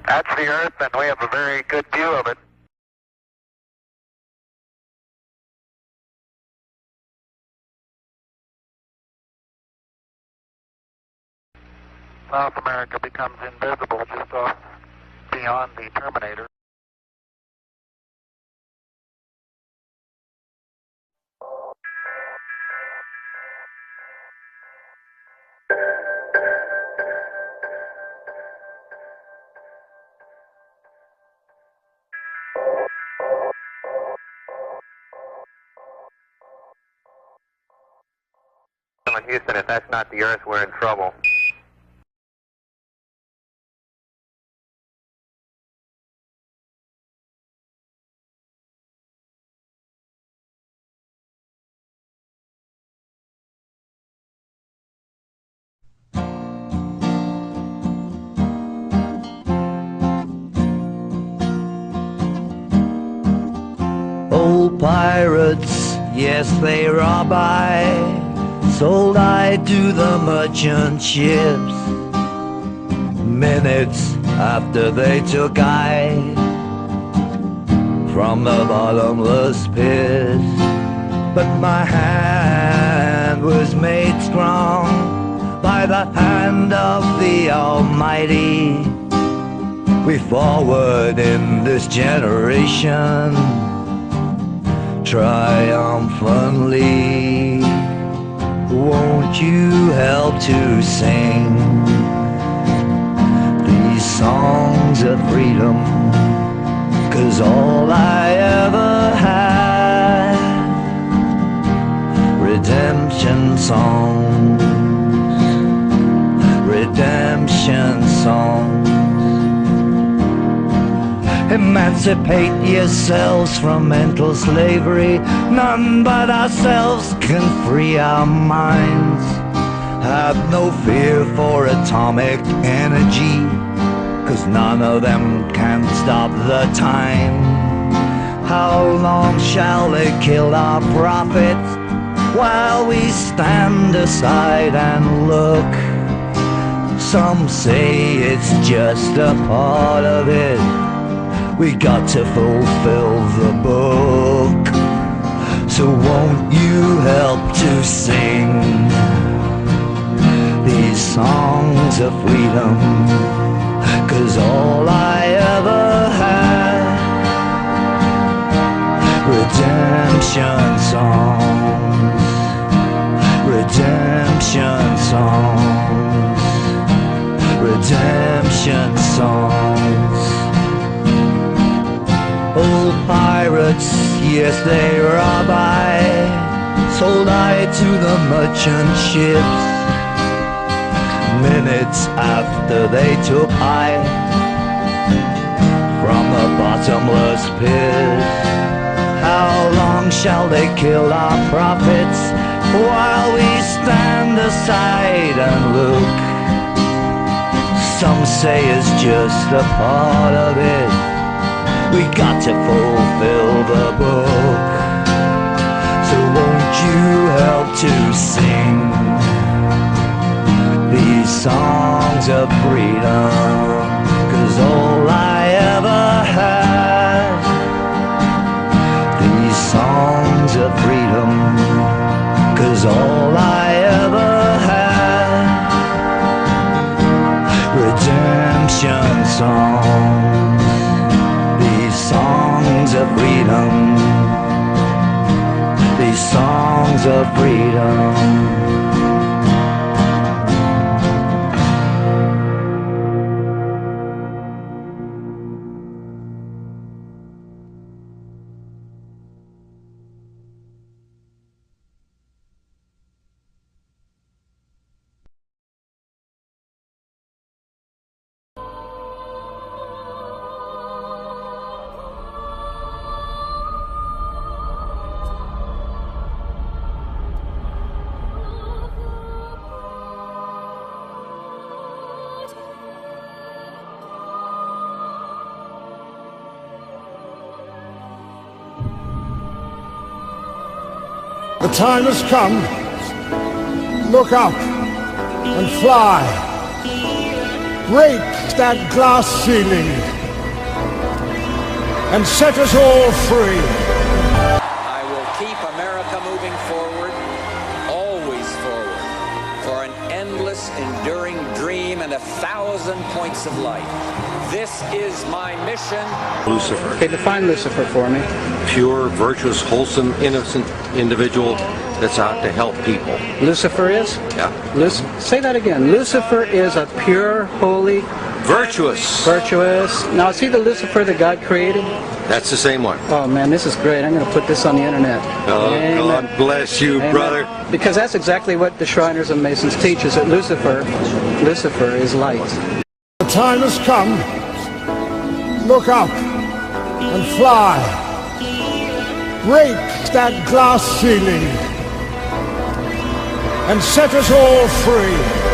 That's the Earth, and we have a very good view of it. South America becomes invisible just off beyond the terminator. Houston, if that's not the Earth, we're in trouble. Old pirates, yes, they rob I. Sold I to the merchant ships. Minutes after they took I from the bottomless pit. But my hand was made strong by the hand of the Almighty. We forward in this generation triumphantly. Won't you help to sing these songs of freedom? 'Cause all I ever had, redemption songs, redemption songs. Emancipate yourselves from mental slavery. None but ourselves can free our minds. Have no fear for atomic energy, 'cause none of them can stop the time. How long shall they kill our prophets while we stand aside and look? Some say it's just a part of it. We got to fulfill the book. So won't you help to sing these songs of freedom? 'Cause all I ever had, redemption songs, redemption songs, redemption songs. Old pirates, yes, they rob I. Sold I to the merchant ships. Minutes after they took I from the bottomless pit. How long shall they kill our prophets while we stand aside and look? Some say it's just a part of it. We got to fulfill the book. So won't you help to sing these songs of freedom? 'Cause all I ever had, these songs of freedom. 'Cause all I ever had, redemption songs, songs of freedom, these songs of freedom. The time has come. Look up and fly. break that glass ceiling and set us all free. I will keep America moving forward, always forward, for an endless, enduring dream and 1,000 points of light. This is my mission. Lucifer. Okay, define Lucifer for me. Pure, virtuous, wholesome, innocent individual that's out to help people. Lucifer is? Yeah. Say that again. Lucifer is a pure, holy, Virtuous. virtuous. Now, is he the Lucifer that God created? That's the same one. Oh, man, this is great. I'm going to put this on the internet. Oh, Amen. God bless you, Amen. brother. Because that's exactly what the Shriners and Masons teach, is that Lucifer is light. The time has come. Look up and fly. Break that glass ceiling and set us all free.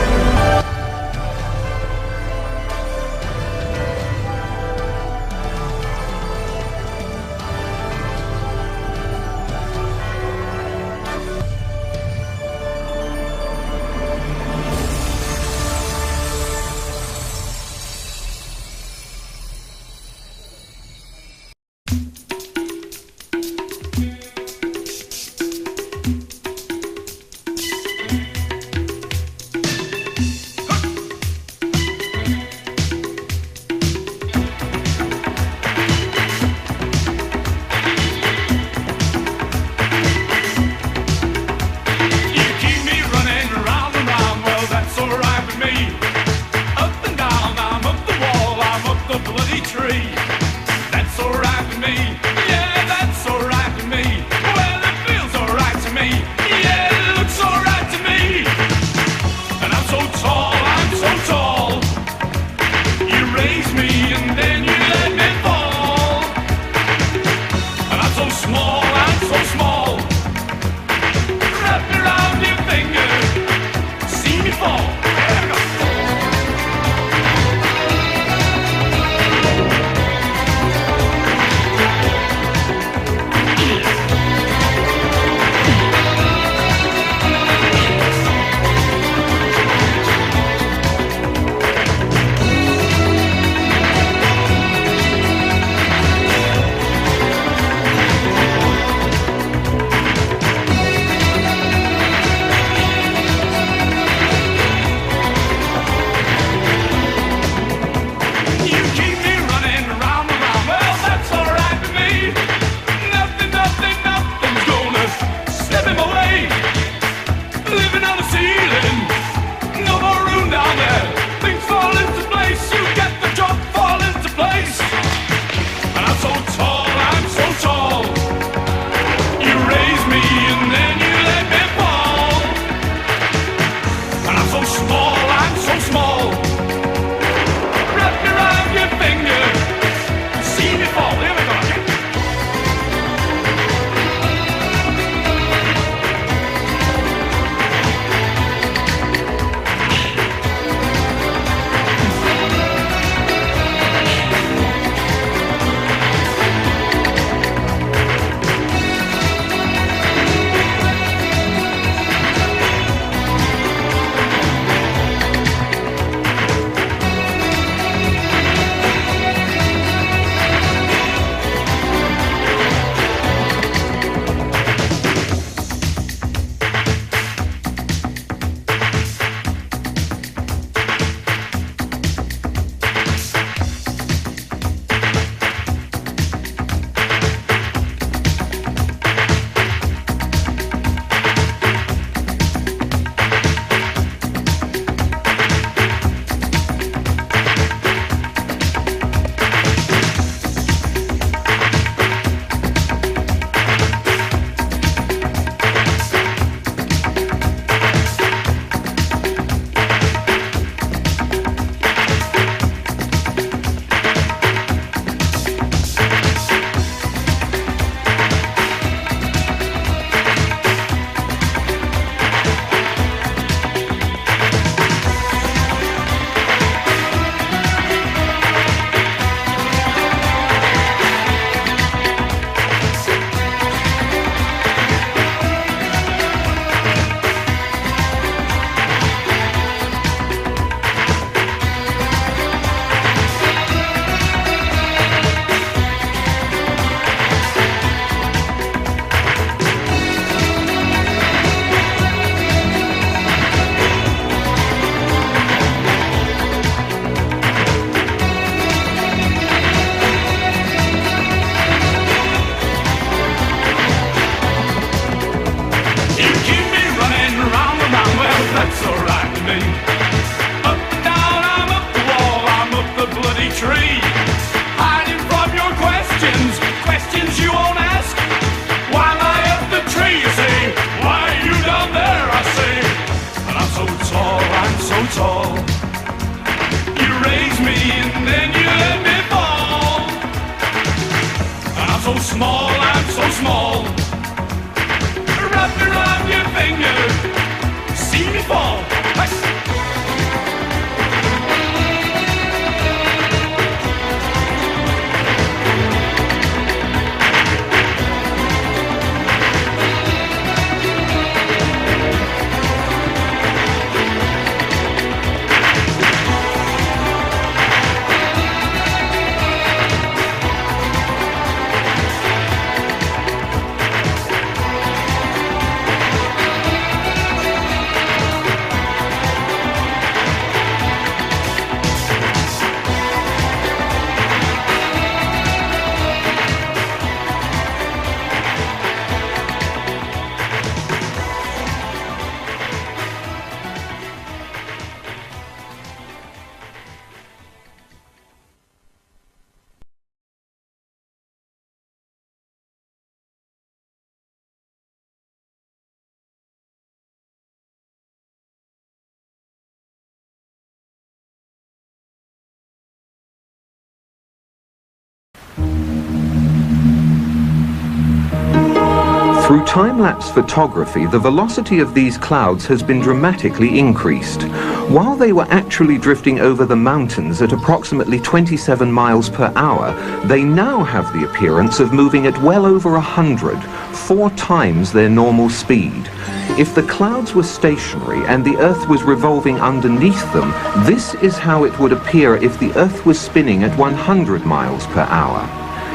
Through time-lapse photography, the velocity of these clouds has been dramatically increased. While they were actually drifting over the mountains at approximately 27 miles per hour, they now have the appearance of moving at well over 100, 4 times their normal speed. If the clouds were stationary and the Earth was revolving underneath them, this is how it would appear if the Earth was spinning at 100 miles per hour.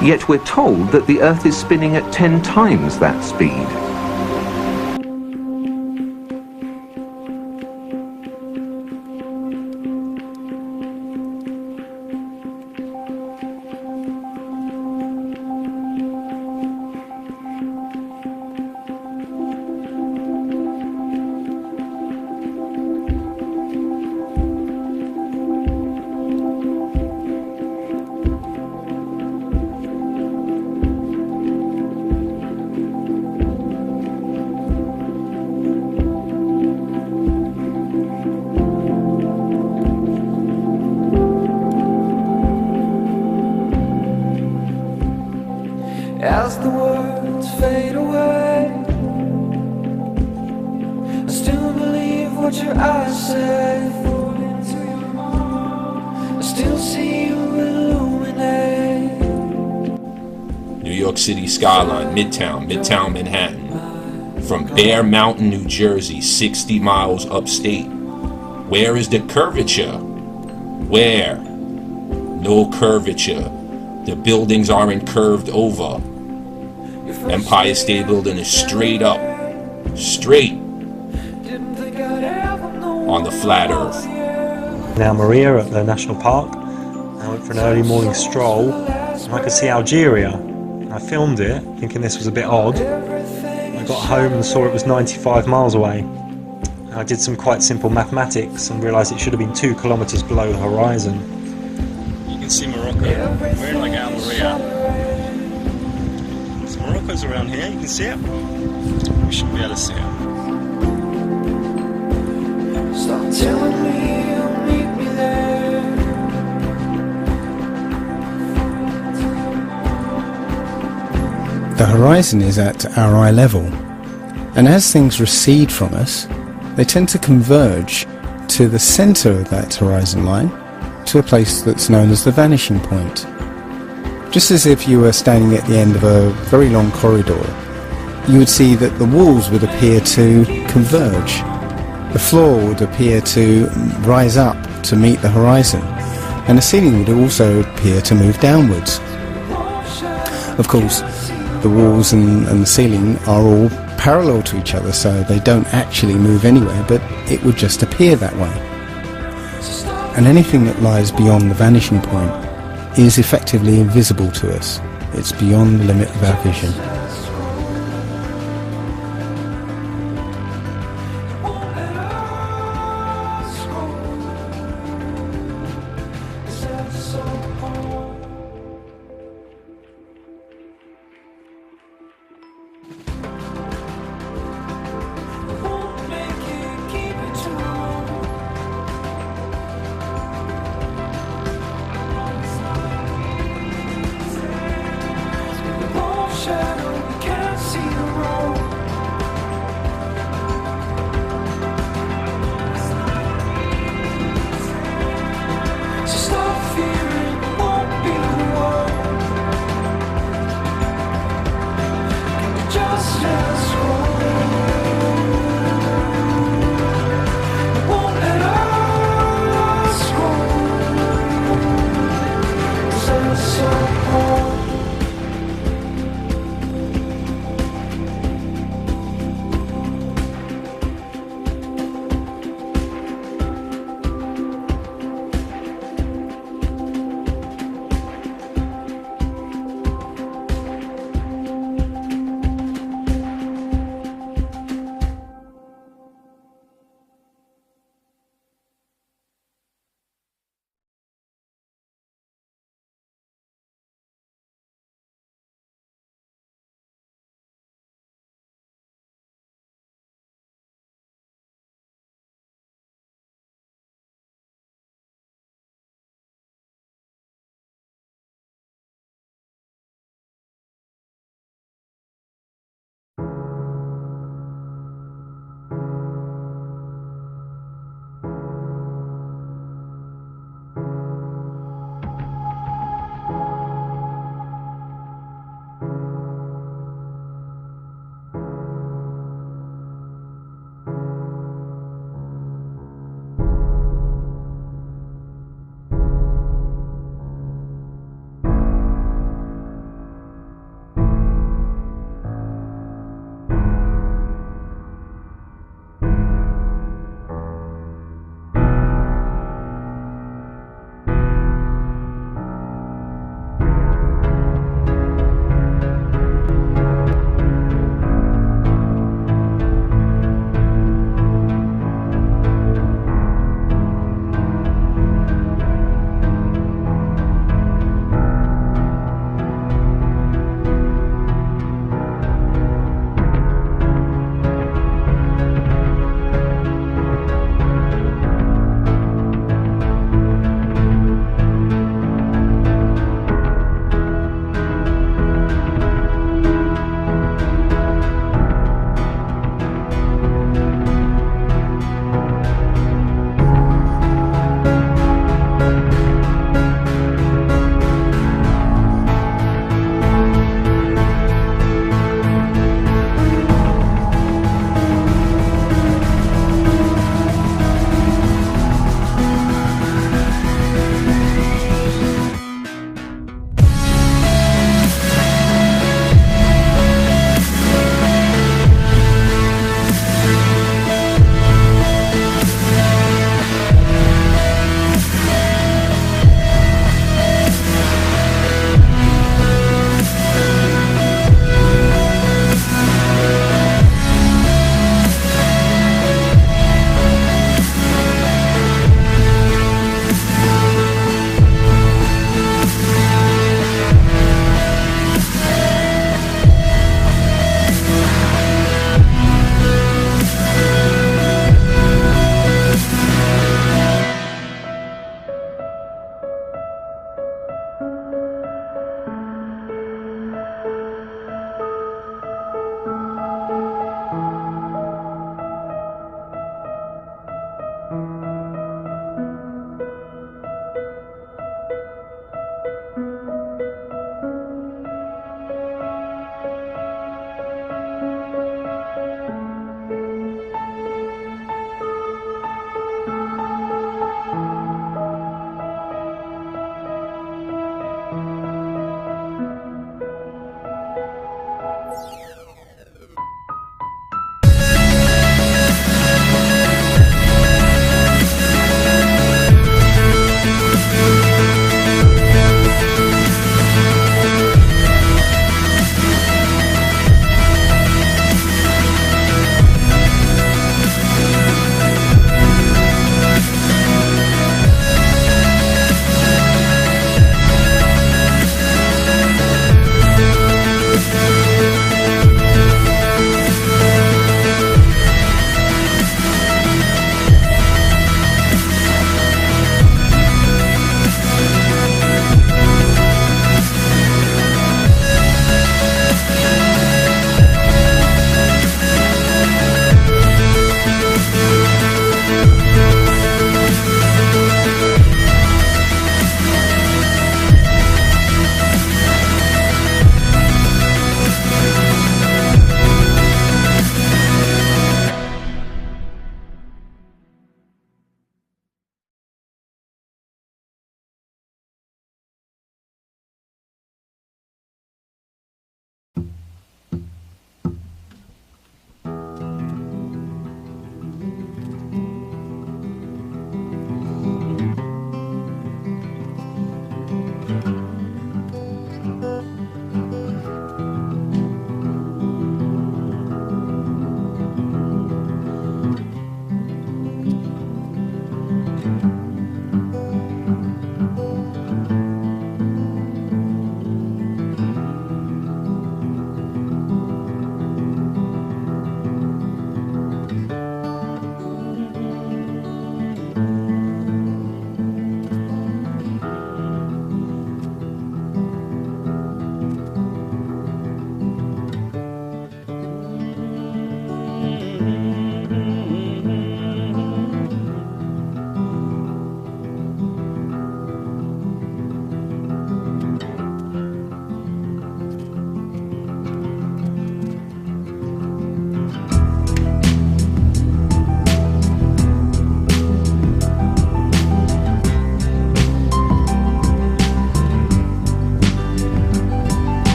Yet we're told that the Earth is spinning at 10 times that speed. As the words fade away, I still believe what your eyes say. I still see you illuminate. New York City skyline, Midtown Manhattan. From Bear Mountain, New Jersey, 60 miles upstate. Where is the curvature? Where? No curvature. The buildings aren't curved over. Empire State Building is straight up. Straight. On the flat earth. Now Maria at the National Park. I went for an early morning stroll and I could see Algeria. I filmed it thinking this was a bit odd. I got home and saw it was 95 miles away. I did some quite simple mathematics and realised it should have been 2 kilometres below the horizon. You can see Morocco. We're in like Almeria. So Morocco's around here, you can see it. We should be able to see it. Stop telling me you'll meet me there. The horizon is at our eye level, and as things recede from us, they tend to converge to the centre of that horizon line, to a place that's known as the vanishing point. Just as if you were standing at the end of a very long corridor, you would see that the walls would appear to converge. The floor would appear to rise up to meet the horizon, and the ceiling would also appear to move downwards. Of course, the walls and the ceiling are all parallel to each other, so they don't actually move anywhere, but it would just appear that way. And anything that lies beyond the vanishing point is effectively invisible to us. It's beyond the limit of our vision. So stop fearing, won't be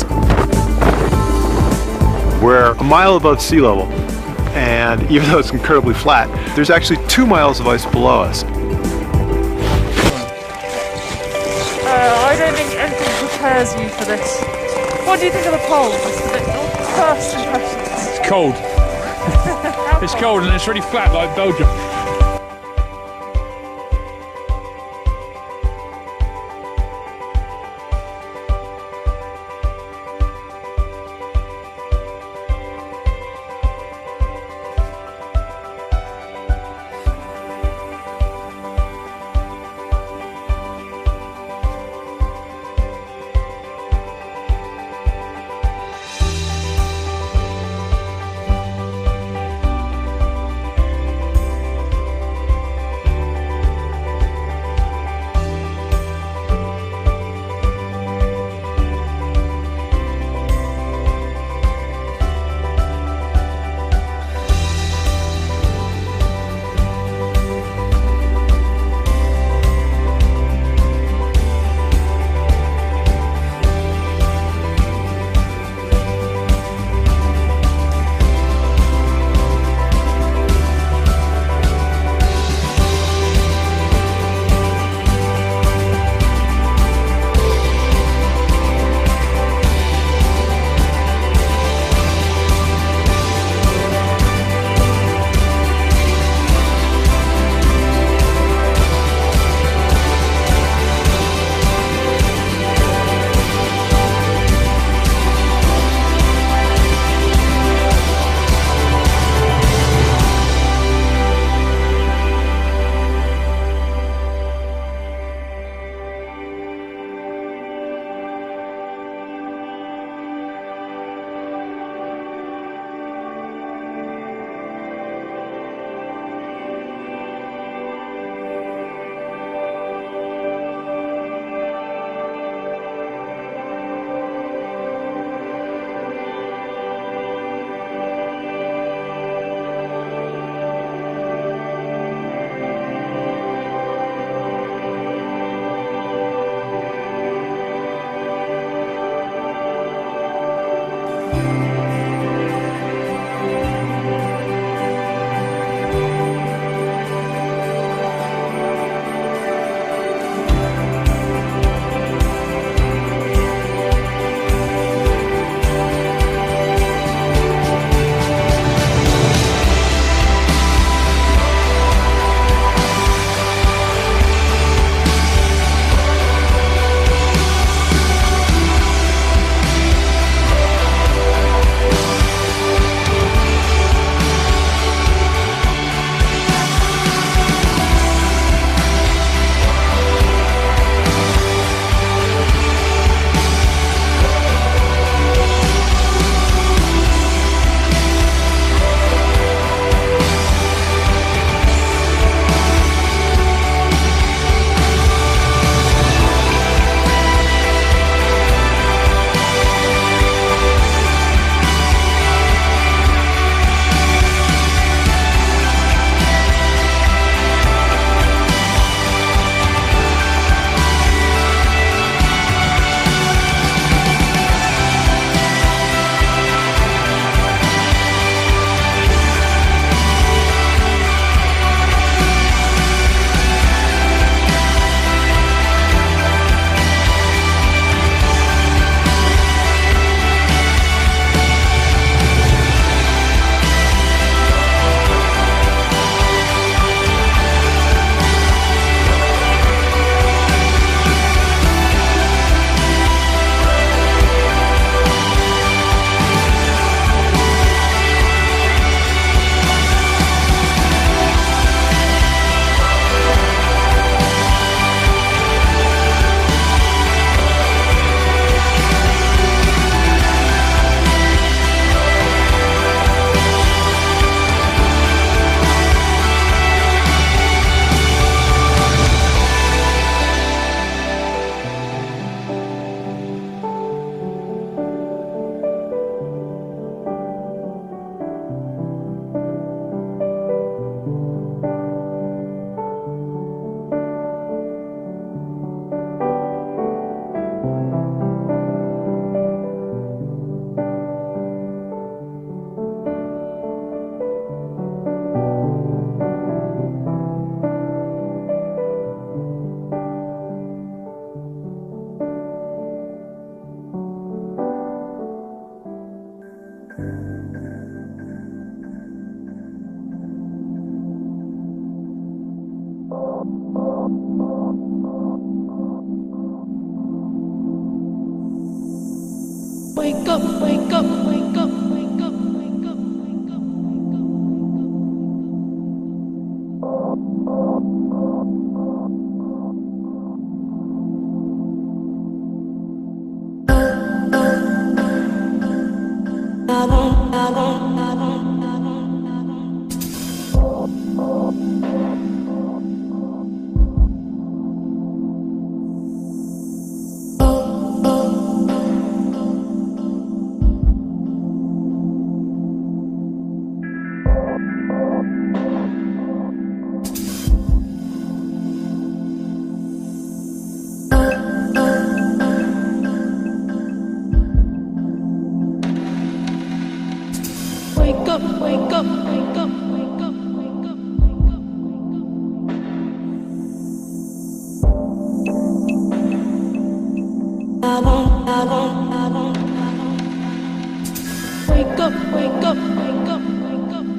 ice. We're a mile above sea level, and even though it's incredibly flat, there's actually 2 miles of ice below us. I don't think anything prepares you for this. What do you think of the poles? Your first impressions? It's cold. It's cold and it's really flat like Belgium. Wake up, wake up, wake up, wake up, wake up, wake up. Wake up, wake up, wake up, wake up, wake up, wake up, wake up, wake up, wake up, wake up, wake up.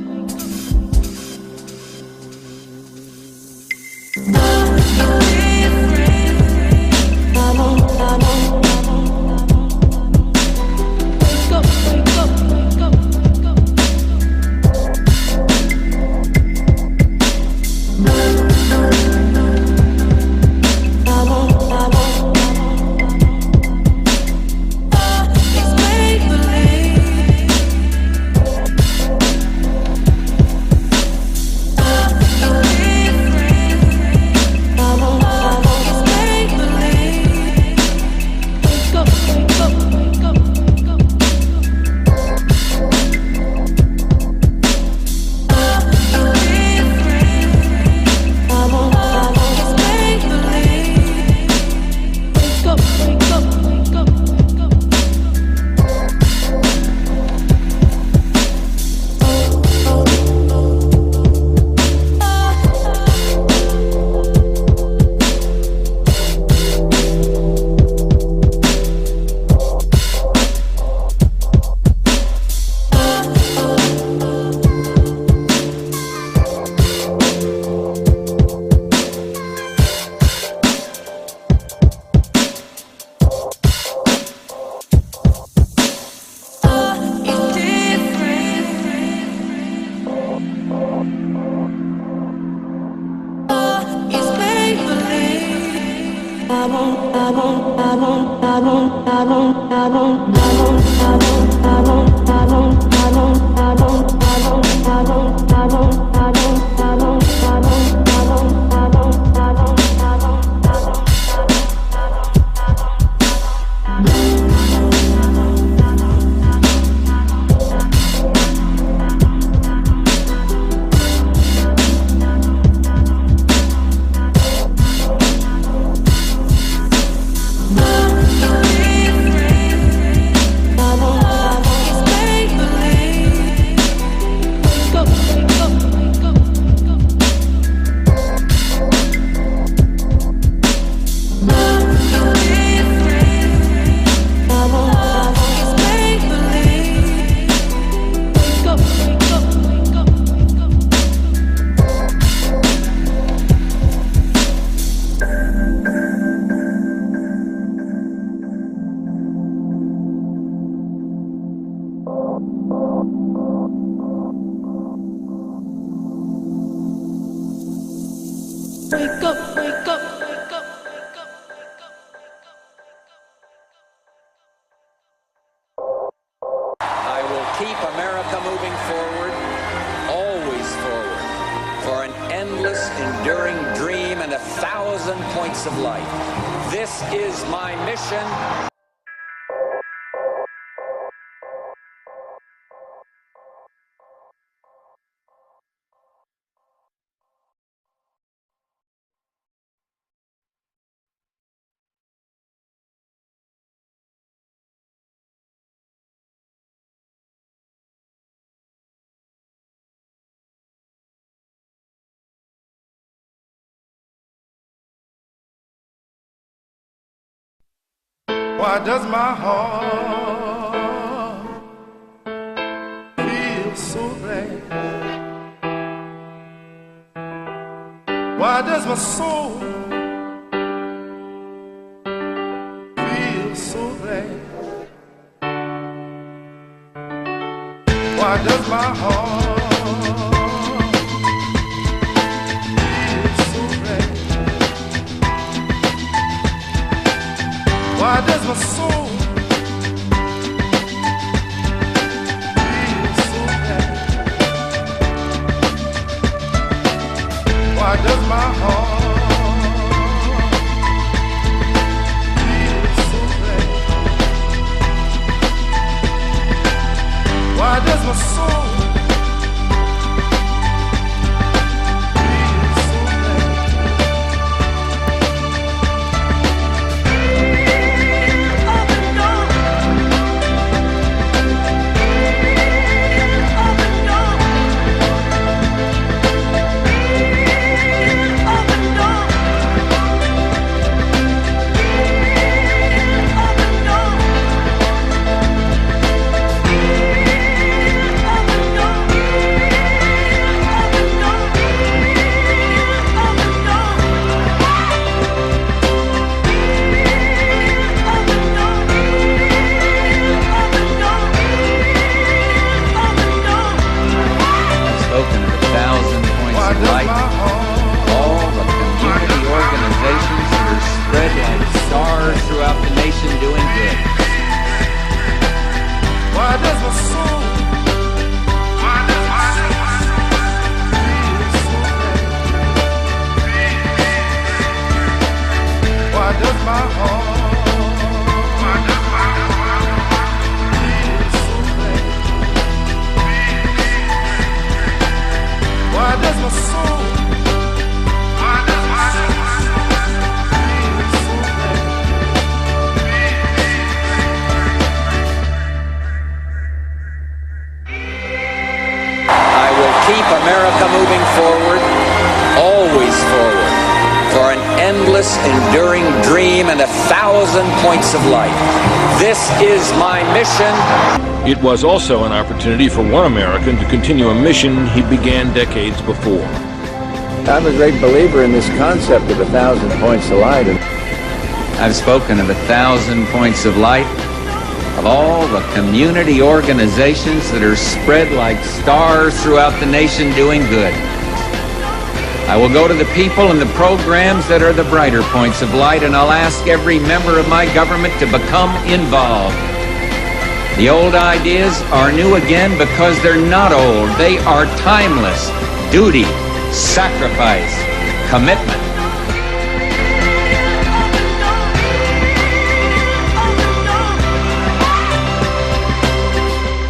Wake up, wake up, wake up, wake up, wake up, wake up. I will keep America moving forward, always forward, for an endless, enduring dream and 1,000 points of light. This is my mission. Why does my heart feel so bad? Why does my soul feel so bad? does my heart feel so bad? Why does my soul feel so bad? Why does my heart feel so bad? Why does my soul feel so bad? Spoken of 1,000 points of light. All the community organizations that are spread like stars throughout the nation doing good. Why does my soul feel so bad? Why does my heart feel so bad? Why does my soul feel so bad? I will keep America moving forward, always forward, for an endless, enduring dream and 1,000 points of light. This is my mission. It was also an opportunity for one American to continue a mission he began decades before. I'm a great believer in this concept of 1,000 points of light. I've spoken of 1,000 points of light, of all the community organizations that are spread like stars throughout the nation doing good. I will go to the people and the programs that are the brighter points of light, and I'll ask every member of my government to become involved. The old ideas are new again because they're not old. They are timeless. Duty, sacrifice, commitment.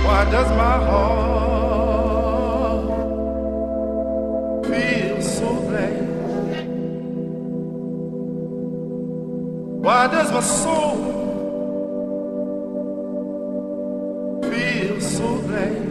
Why does my heart feel so bad? Why does my soul feel so bad?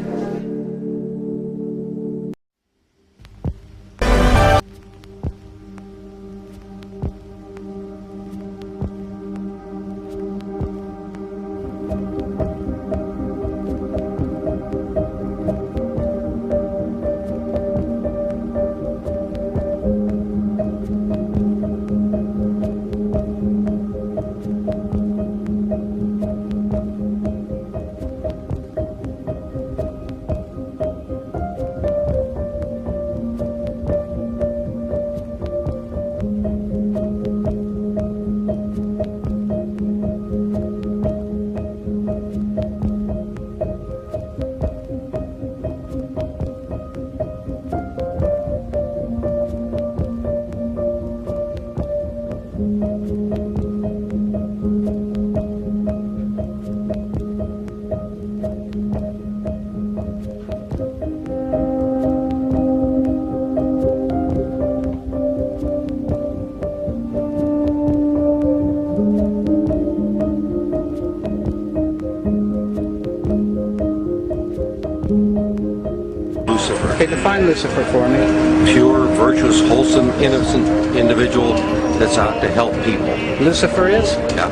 Okay, define Lucifer for me. Pure, virtuous, wholesome, innocent individual that's out to help people. Lucifer is? Yeah.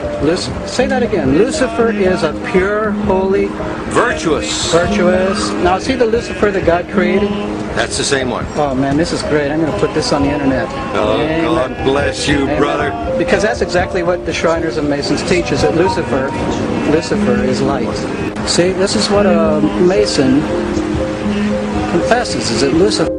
Say that again. Lucifer is a pure, holy... Virtuous. Virtuous. Now, is he the Lucifer that God created? That's the same one. Oh, man, this is great. I'm going to put this on the internet. Oh, God bless you, Amen. brother. Because that's exactly what the Shriners and Masons teach, is that Lucifer is light. See, this is what a Mason confesses is that Lucifer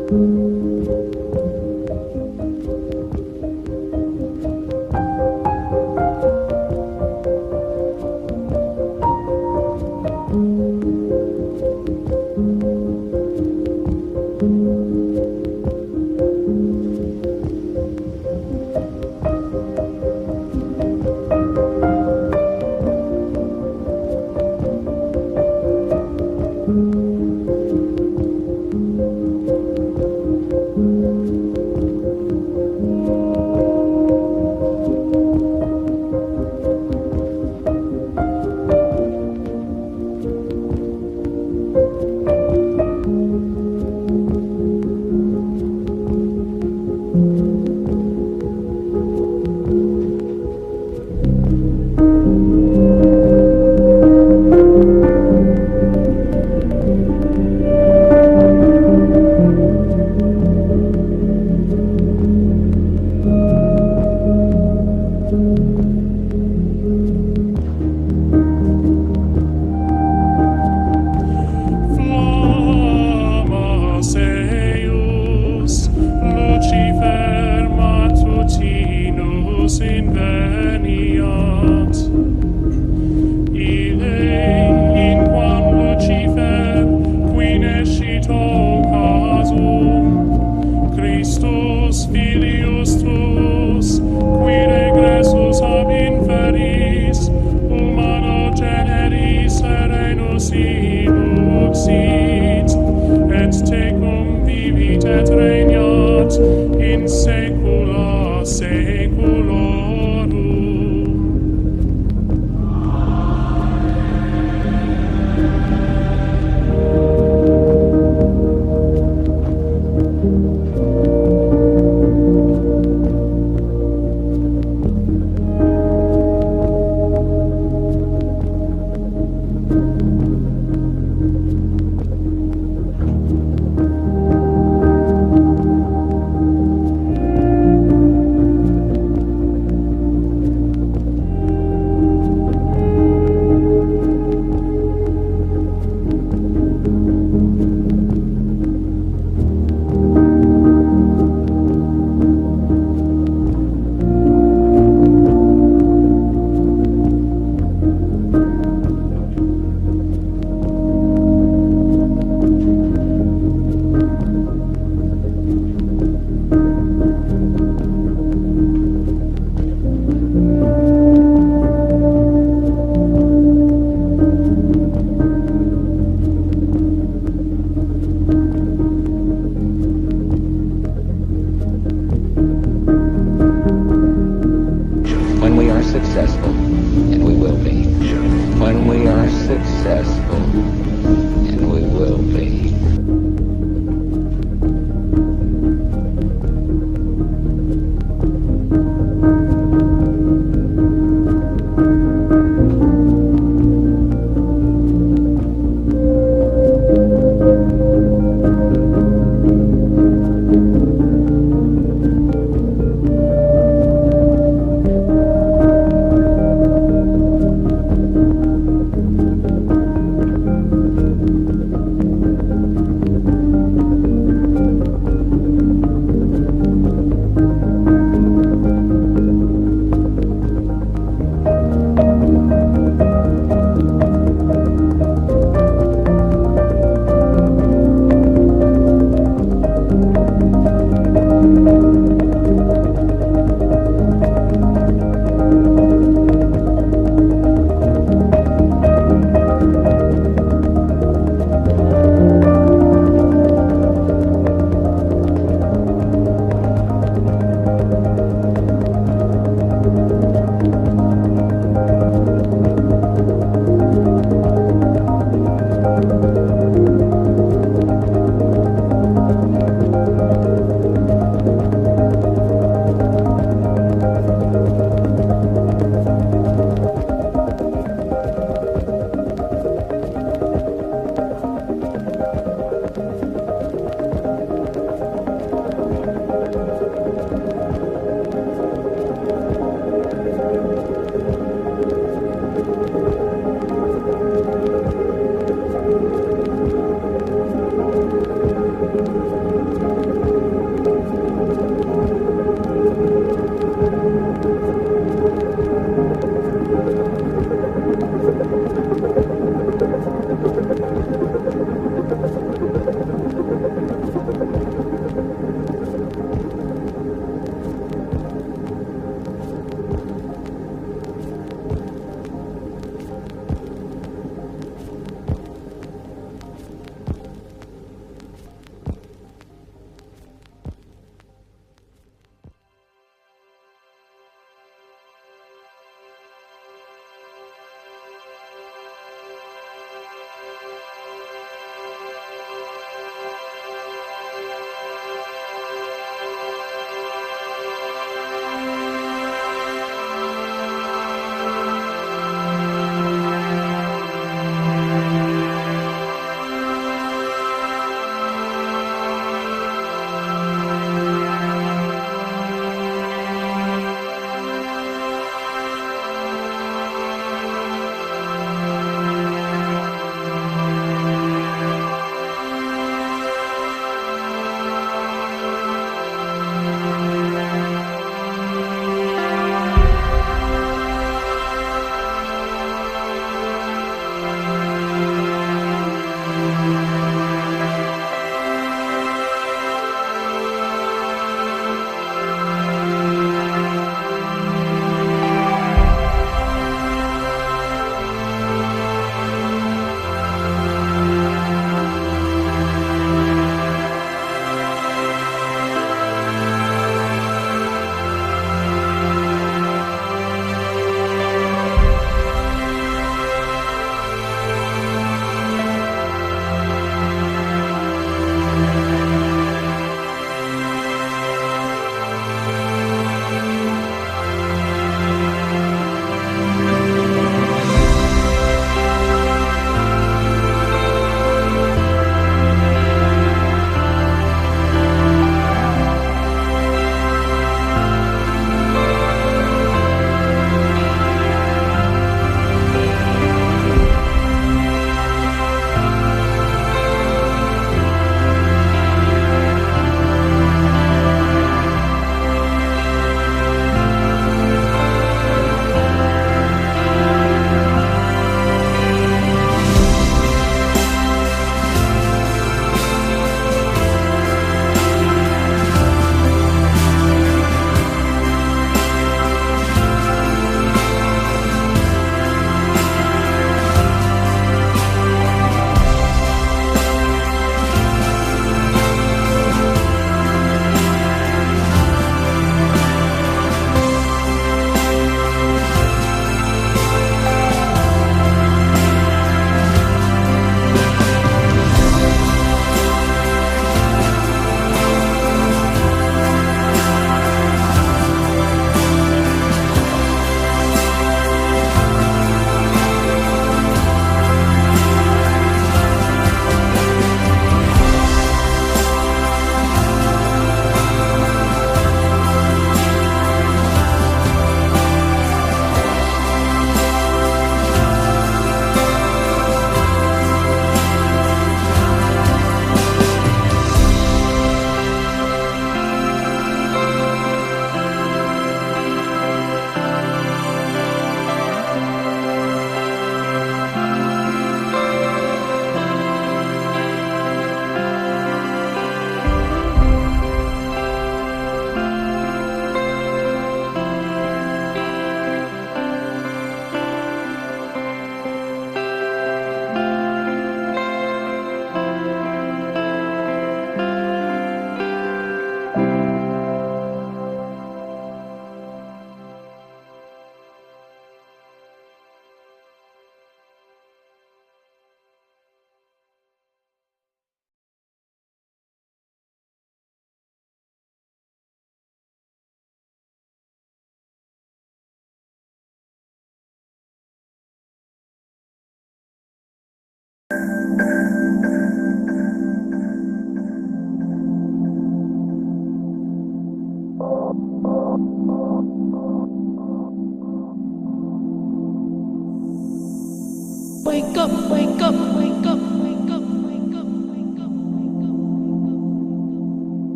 Wake up, wake up, wake up, wake up, wake up, wake up.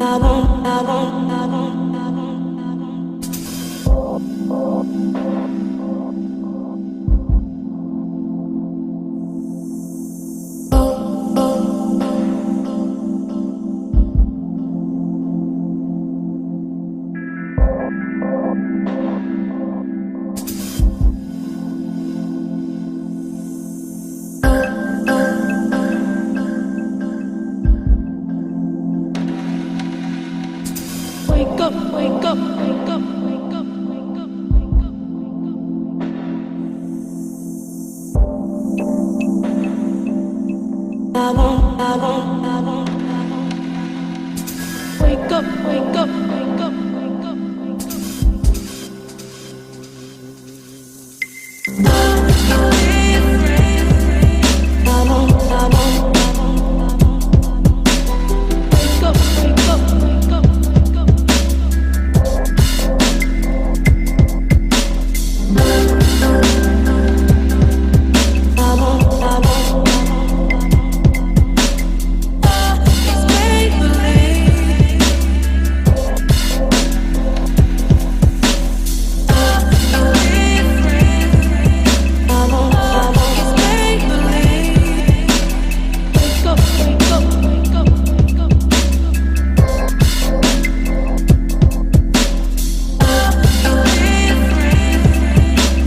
I won't, I won't, I won't, I won't, I won't. Wake up, wake up, wake up, wake up, wake up, wake up, wake up. I won't, I won't, I won't, I won't. Wake up, wake up, wake up, wake up, wake up. I won't, I won't, I won't, I won't. Wake up, wake up, wake up, wake up. I won't, I won't, I won't, I won't. It's make-believe. I won't, I won't. It's make-believe. Wake up, wake up, wake up, wake up,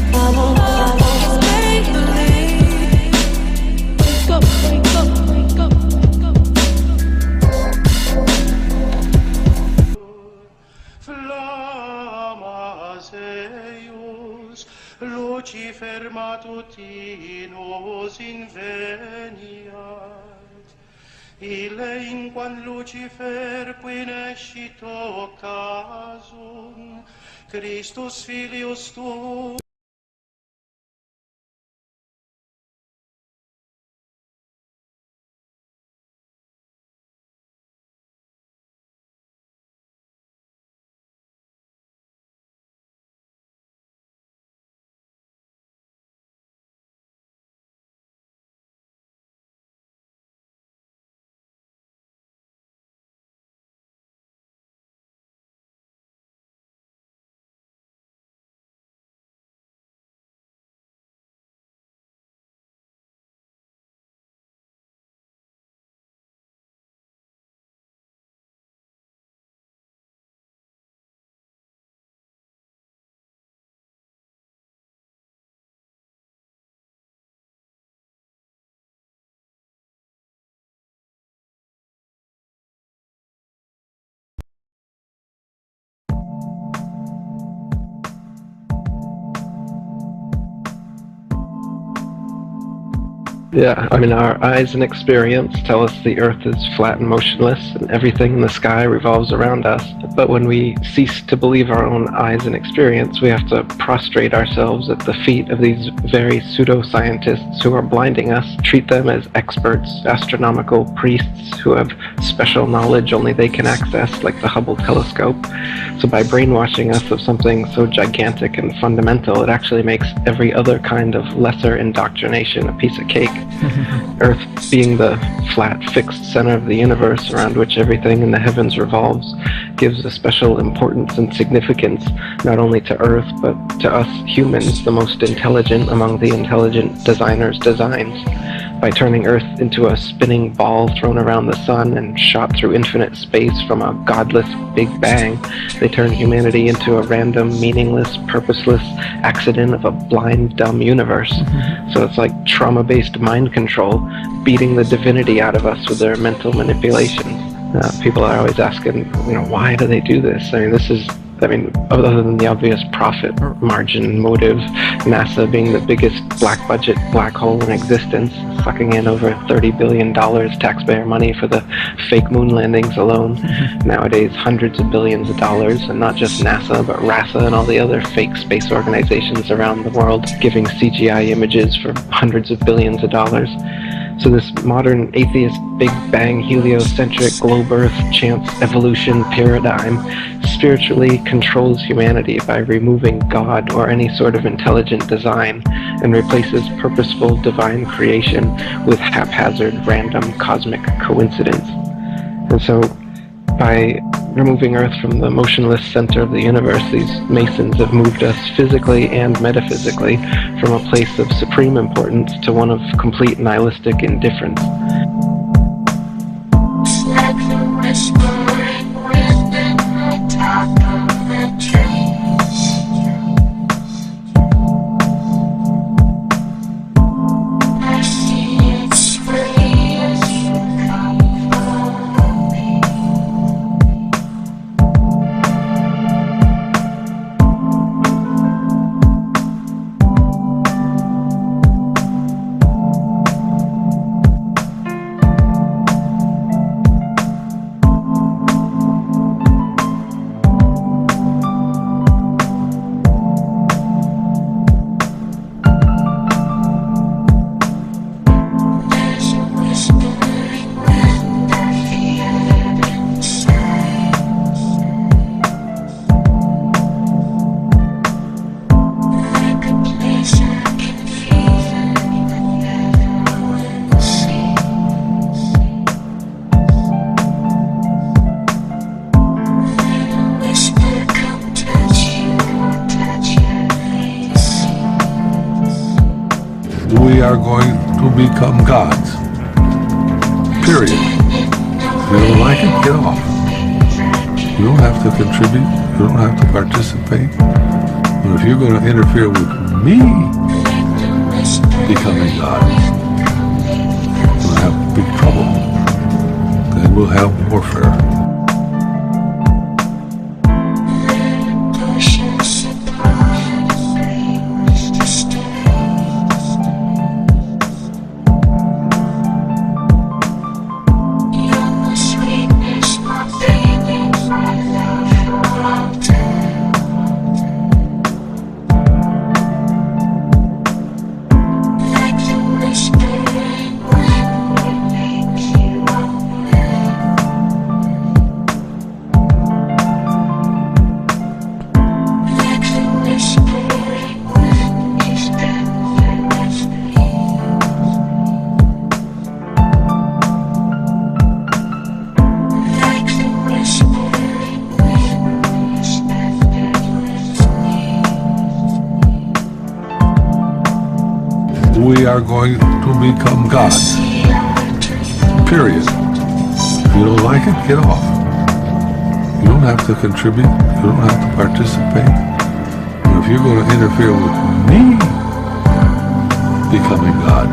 I won't, I won't. It's make-believe. Wake up, wake up, wake up, wake up. Flammas eius, Lucifer matutinus inveniat. Ille inquam Lucifer quinescito casum, Christus filius tuus. Yeah, I mean, our eyes and experience tell us the Earth is flat and motionless, and everything in the sky revolves around us. But when we cease to believe our own eyes and experience, we have to prostrate ourselves at the feet of these very pseudoscientists who are blinding us, treat them as experts, astronomical priests who have special knowledge only they can access, like the Hubble telescope. So by brainwashing us of something so gigantic and fundamental, it actually makes every other kind of lesser indoctrination a piece of cake. Earth being the flat, fixed center of the universe around which everything in the heavens revolves gives a special importance and significance not only to Earth but to us humans, the most intelligent among the intelligent designers' designs. By turning Earth into a spinning ball thrown around the sun and shot through infinite space from a godless Big Bang, they turn humanity into a random, meaningless, purposeless accident of a blind, dumb universe. So it's like trauma-based mind control, beating the divinity out of us with their mental manipulations. People are always asking, why do they do this? Other than the obvious profit margin motive, NASA being the biggest black budget black hole in existence, sucking in over $30 billion taxpayer money for the fake moon landings alone. Nowadays, hundreds of billions of dollars, and not just NASA, but RASA and all the other fake space organizations around the world giving CGI images for hundreds of billions of dollars. So this modern atheist Big Bang heliocentric globe Earth chance evolution paradigm spiritually controls humanity by removing God or any sort of intelligent design and replaces purposeful divine creation with haphazard random cosmic coincidence. And so by removing Earth from the motionless center of the universe, these Masons have moved us physically and metaphysically from a place of supreme importance to one of complete nihilistic indifference. Like the whispering wind in the top of the trees. I see it's free as you come follow me. We are going to become gods. Period. If you don't like it, get off. You don't have to contribute. You don't have to participate. But if you're going to interfere with me becoming God, we'll have big trouble. Then we'll have warfare. We are going to become gods. Period. If you don't like it, get off. You don't have to contribute. You don't have to participate. But if you're going to interfere with me becoming God,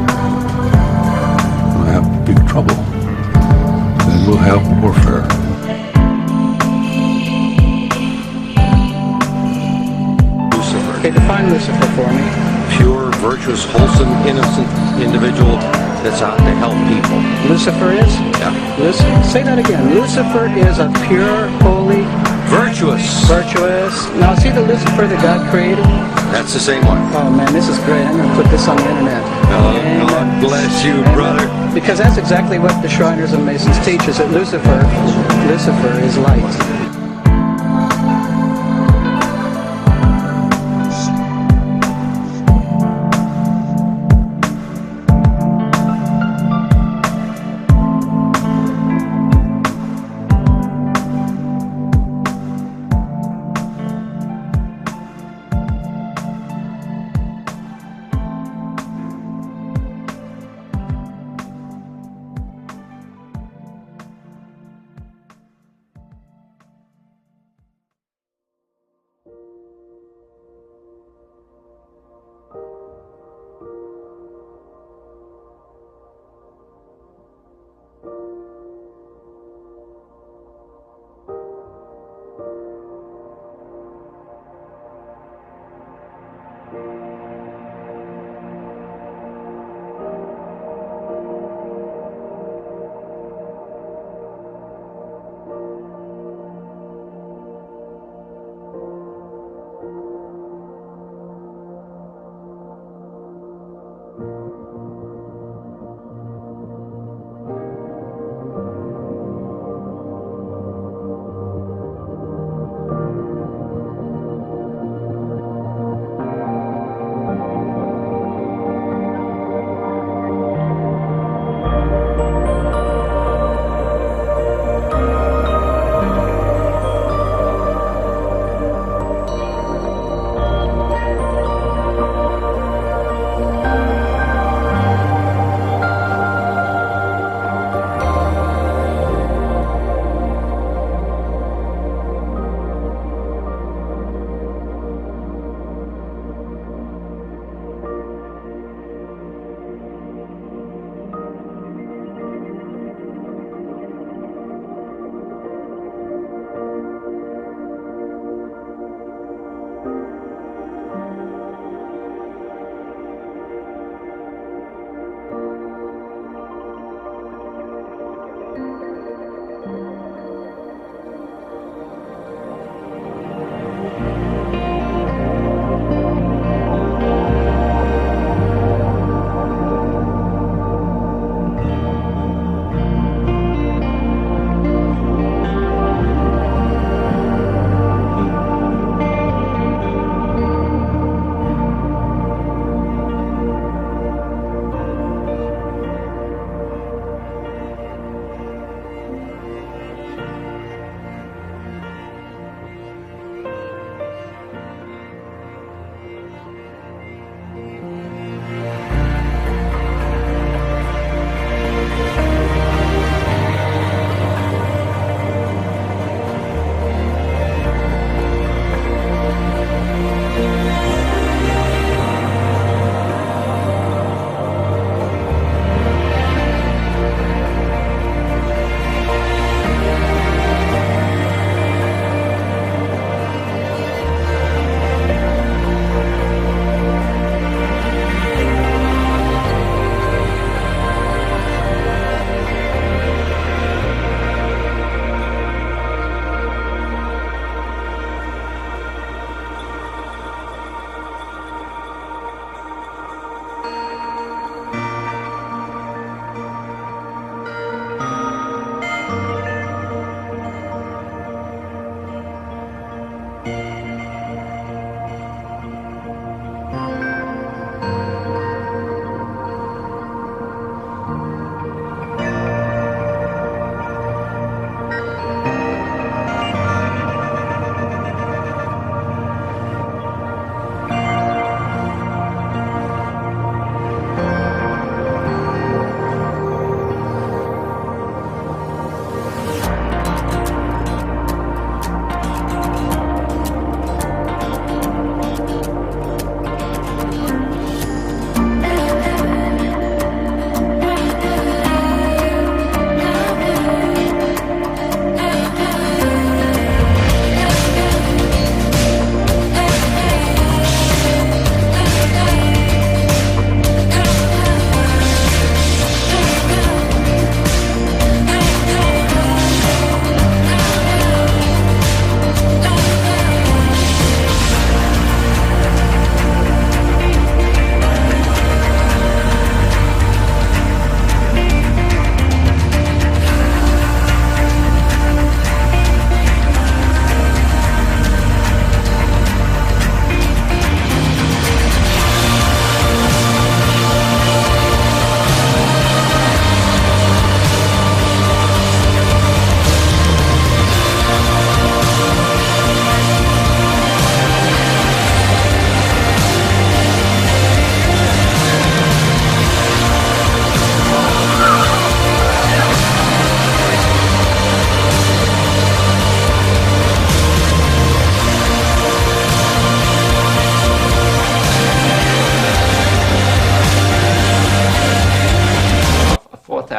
we'll have big trouble. Then we'll have warfare. Okay, define Lucifer for me. Pure, virtuous, wholesome, innocent individual that's out to help people. Lucifer is? Yeah. Say that again. Lucifer is a pure, holy, virtuous. Now, see the Lucifer that God created? That's the same one. Oh man, this is great. I'm going to put this on the internet. Oh, God bless you, brother. Because that's exactly what the Shriners and Masons teach, is that Lucifer is light.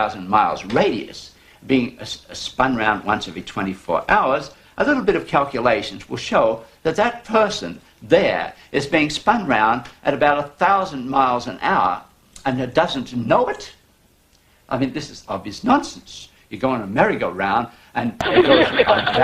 1,000 miles radius being spun round once every 24 hours, a little bit of calculations will show that that person there is being spun round at about 1,000 miles an hour and doesn't know it. I mean, this is obvious nonsense. You go on a merry-go-round and it goes about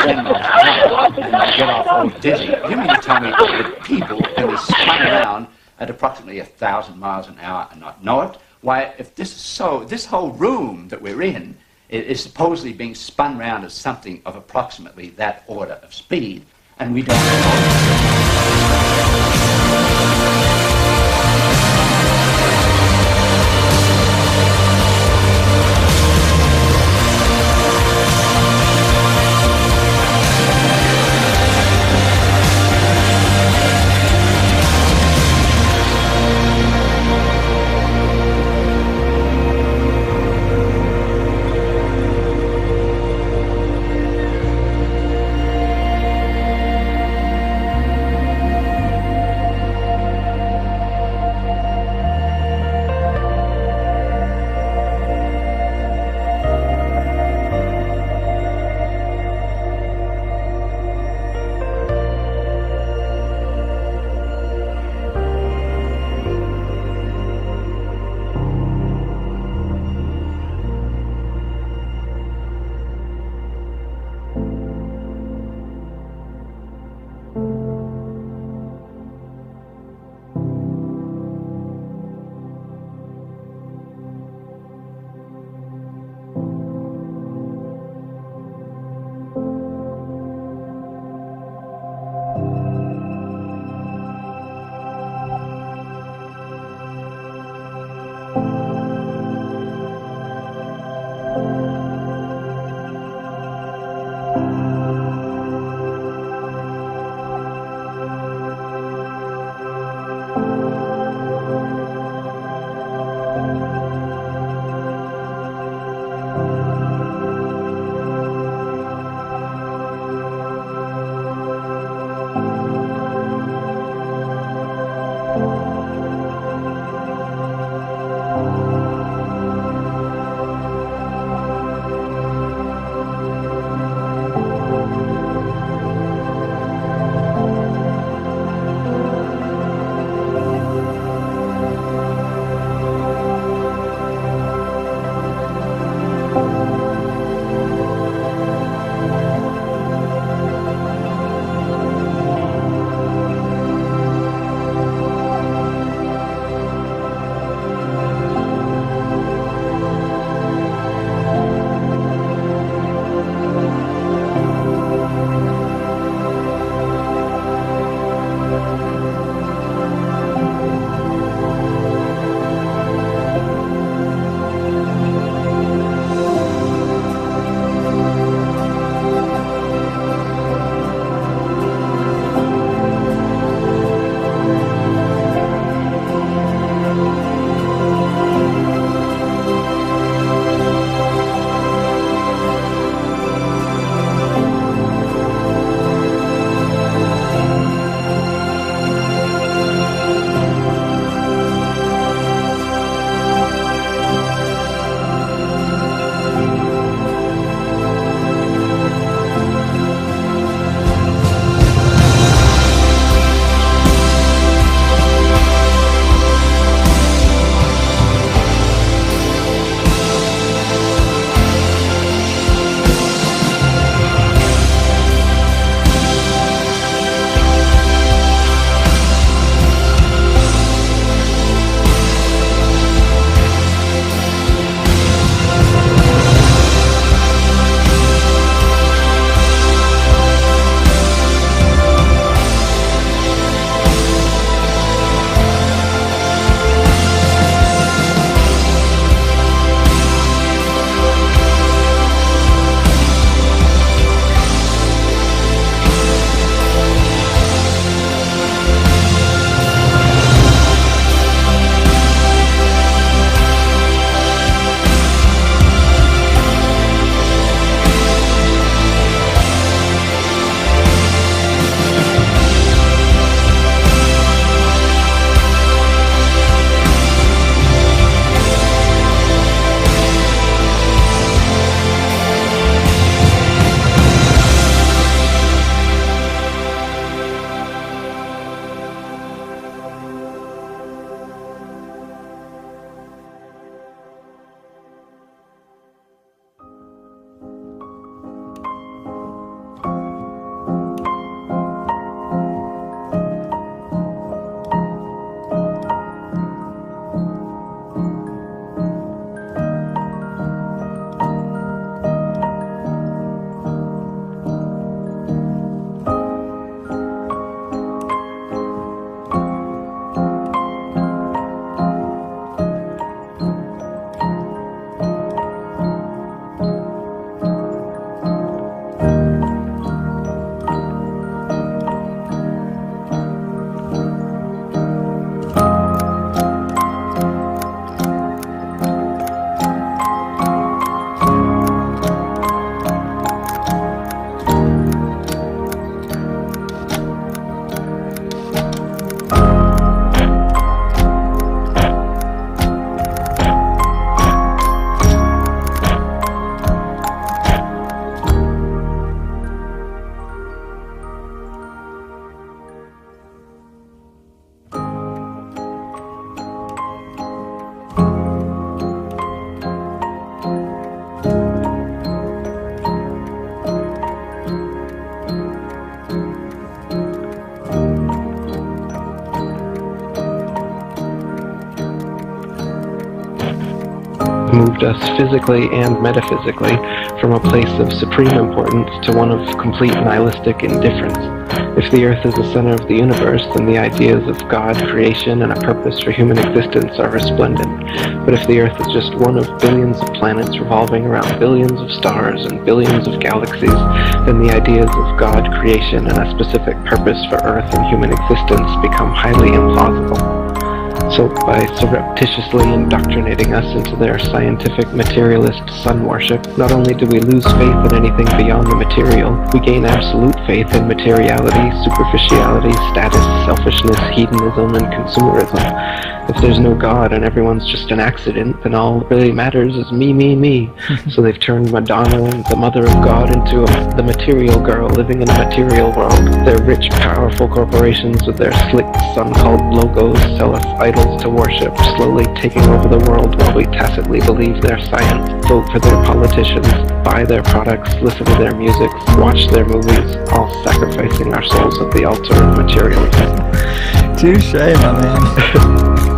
10 miles an hour and you get off all dizzy. You mean to tell me that people can be spun around at approximately 1,000 miles an hour and not know it? Why, if this is so, this whole room that we're in is supposedly being spun round at something of approximately that order of speed, and we don't know. moved us physically and metaphysically from a place of supreme importance to one of complete nihilistic indifference. If the Earth is the center of the universe, then the ideas of God, creation, and a purpose for human existence are resplendent. But if the Earth is just one of billions of planets revolving around billions of stars and billions of galaxies, then the ideas of God, creation, and a specific purpose for Earth and human existence become highly implausible. So by surreptitiously indoctrinating us into their scientific materialist sun worship, not only do we lose faith in anything beyond the material, we gain absolute faith in materiality, superficiality, status, selfishness, hedonism, and consumerism. If there's no God and everyone's just an accident, then all that really matters is me, me, me. So they've turned Madonna, the mother of God, into the material girl living in a material world. Their rich, powerful corporations with their slick, sun-called logos sell us idols to worship, slowly taking over the world while we tacitly believe their science, vote for their politicians, buy their products, listen to their music, watch their movies, all sacrificing our souls at the altar of materialism. Touche, my man.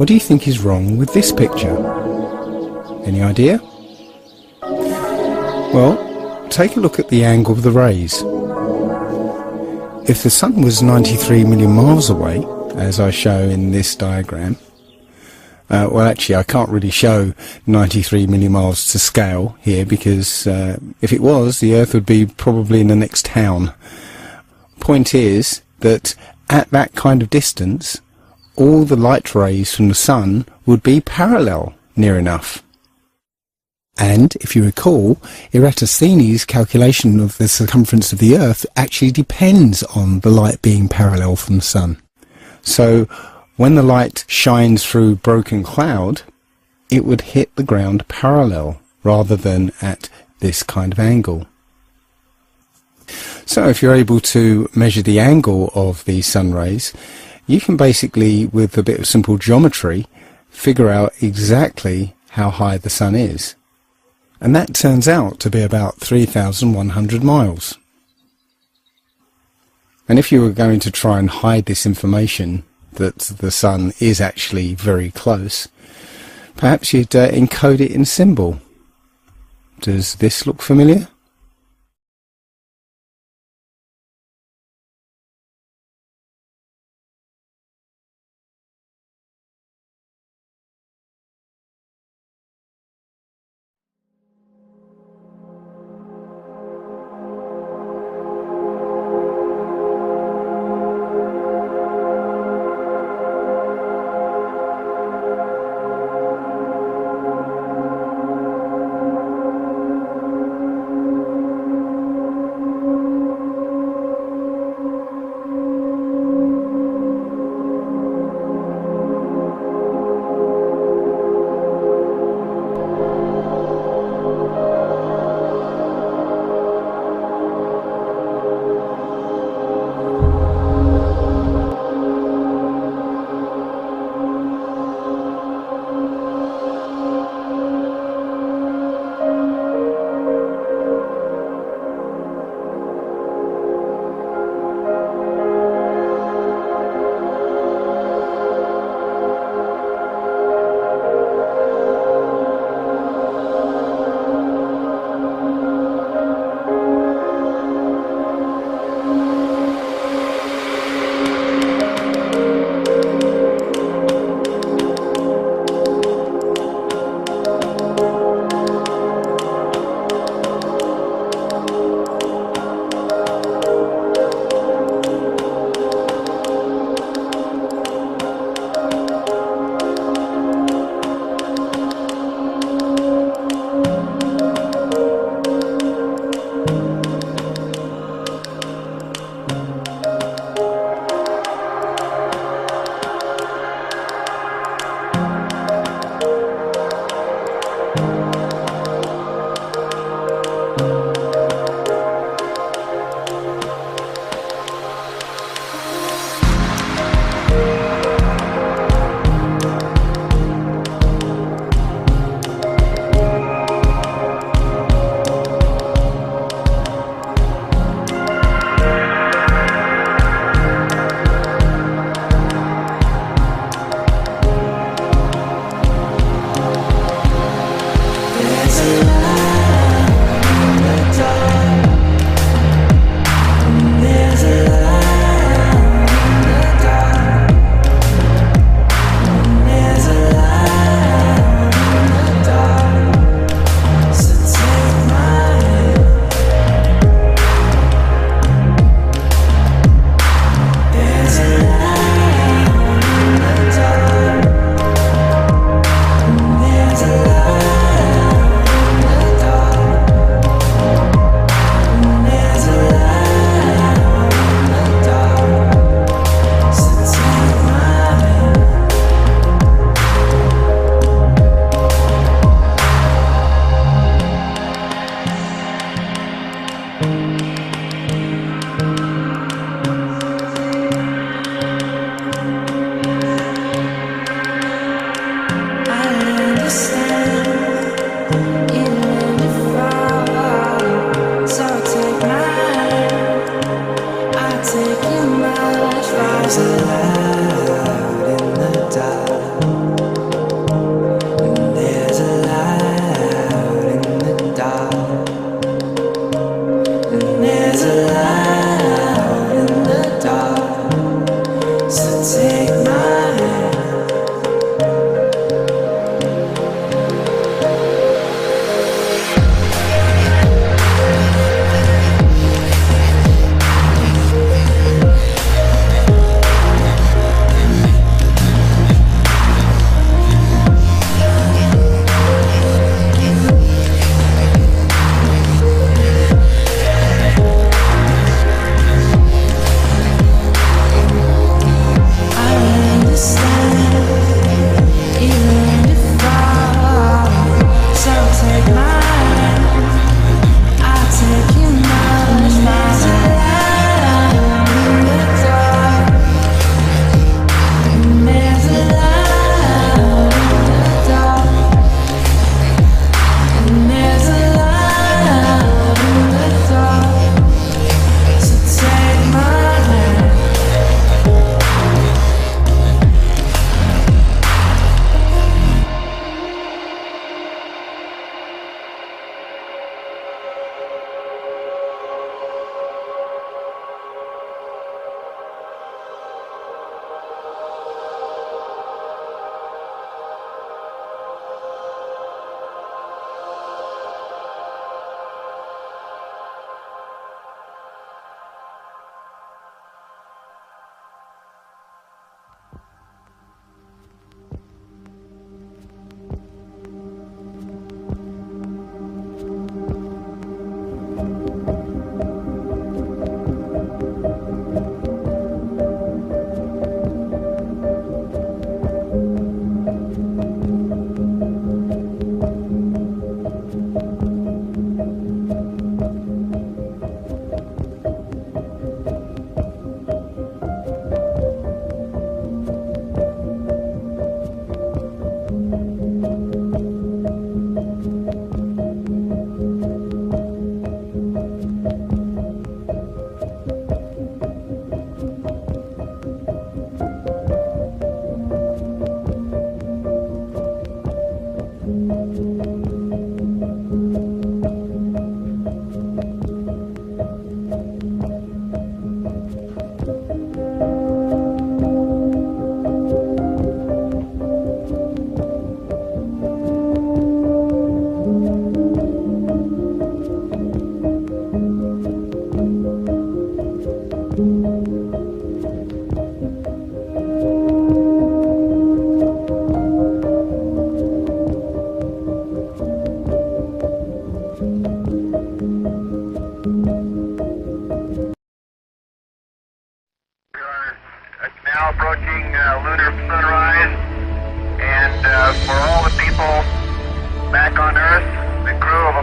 What do you think is wrong with this picture? Any idea? Well, take a look at the angle of the rays. If the sun was 93 million miles away, as I show in this diagram, well, actually I can't really show 93 million miles to scale here, because if it was, the Earth would be probably in the next town. Point is that at that kind of distance, all the light rays from the sun would be parallel near enough. And, if you recall, Eratosthenes' calculation of the circumference of the Earth actually depends on the light being parallel from the sun. So, when the light shines through broken cloud, it would hit the ground parallel, rather than at this kind of angle. So, if you're able to measure the angle of these sun rays, you can basically, with a bit of simple geometry, figure out exactly how high the sun is. And that turns out to be about 3,100 miles. And if you were going to try and hide this information, that the sun is actually very close, perhaps you'd encode it in symbol. Does this look familiar?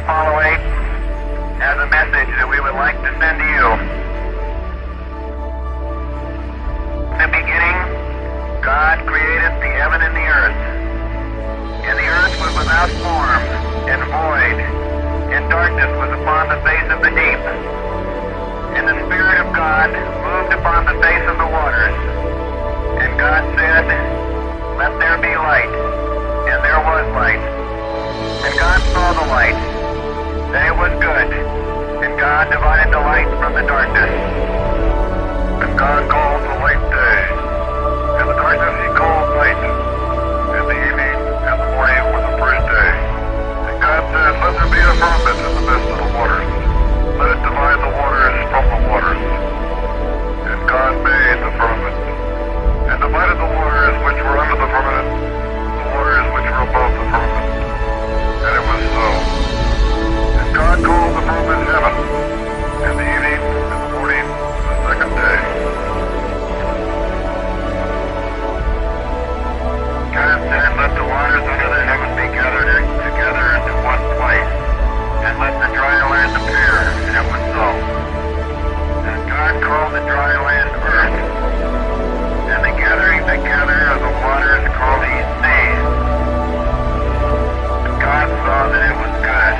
Apollo 8 has a message that we would like to send to you. In the beginning, God created the heaven and the earth. And the earth was without form and void, and darkness was upon the face of the deep. And the Spirit of God moved upon the face of the waters. And God said, "Let there be light." And there was light. And God saw the light, that it was good. And God divided the light from the darkness. And God called the light day, and the darkness he called night. And the evening and the morning were the first day. And God said, "Let there be a firmament in the midst of the waters. Let it divide the waters from the waters." And God made the firmament, and divided the waters which were under the firmament, the waters which were above the firmament. And it was so. And God called the firmament heaven, and the evening and the morning the second day. God said, "Let the waters under the heaven be gathered together into one place, and let the dry land appear." And it was so. And God called the dry land earth, and the gathering together of the waters called he seas. And God saw that it was good.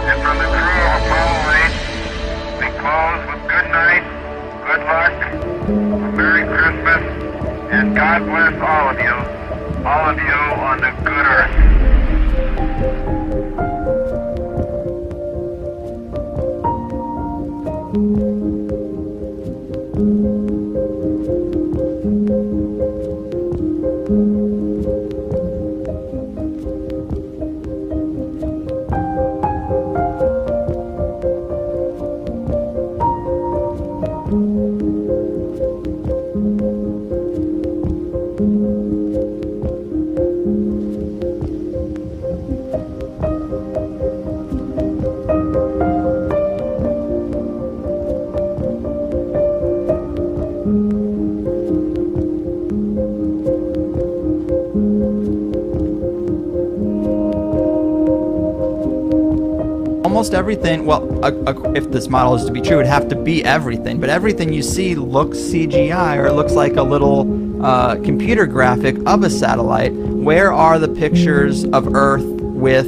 And from the crew of Apollo 8, we close with good night, good luck, a Merry Christmas, and God bless all of you on the good earth. Almost everything, well, if this model is to be true, it would have to be everything, but everything you see looks CGI, or it looks like a little computer graphic of a satellite. Where are the pictures of Earth with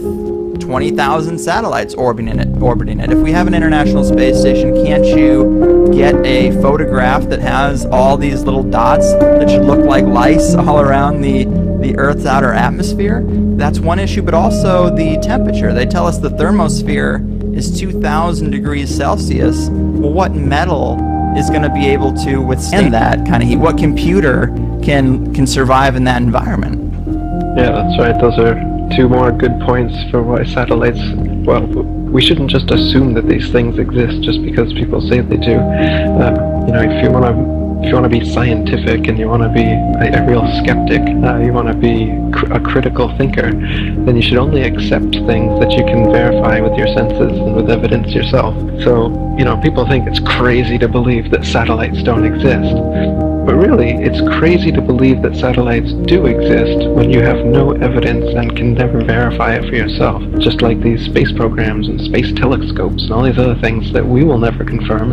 20,000 satellites orbiting it? If we have an International Space Station, can't you get a photograph that has all these little dots that should look like lice all around the Earth's outer atmosphere? That's one issue, but also the temperature. They tell us the thermosphere is 2,000 degrees Celsius. Well, what metal is going to be able to withstand that kind of heat? What computer can survive in that environment? Yeah, that's right. Those are two more good points for why satellites, well, we shouldn't just assume that these things exist just because people say they do. If you want to be scientific and you want to be a real skeptic, you want to be a critical thinker, then you should only accept things that you can verify with your senses and with evidence yourself. So, people think it's crazy to believe that satellites don't exist. But really, it's crazy to believe that satellites do exist when you have no evidence and can never verify it for yourself. Just like these space programs and space telescopes and all these other things that we will never confirm.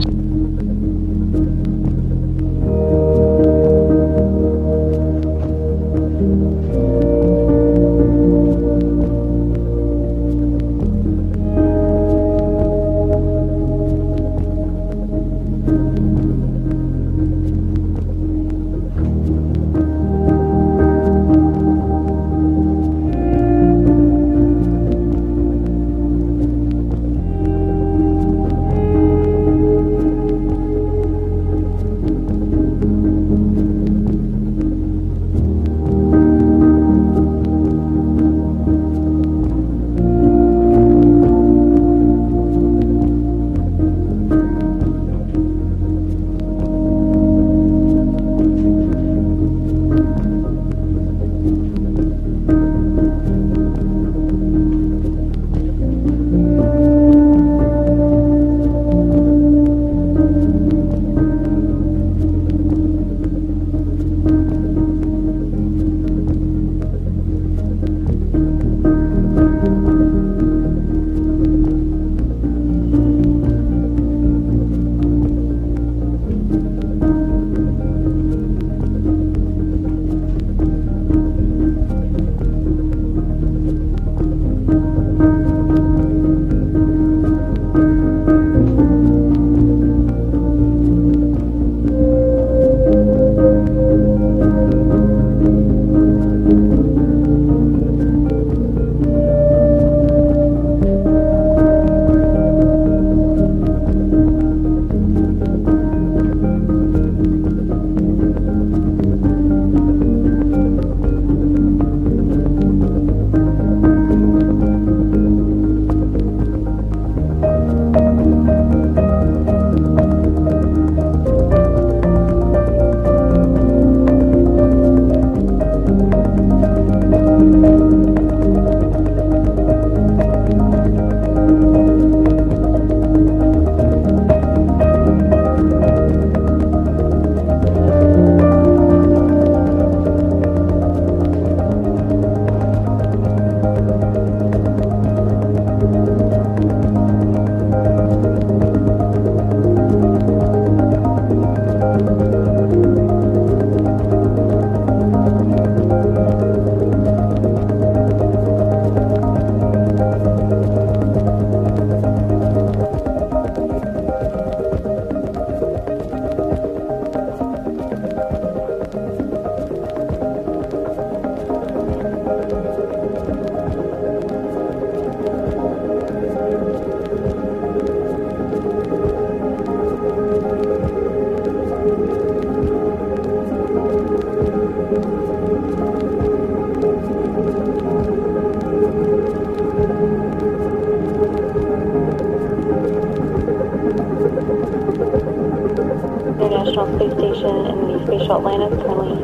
spatial Atlantis, currently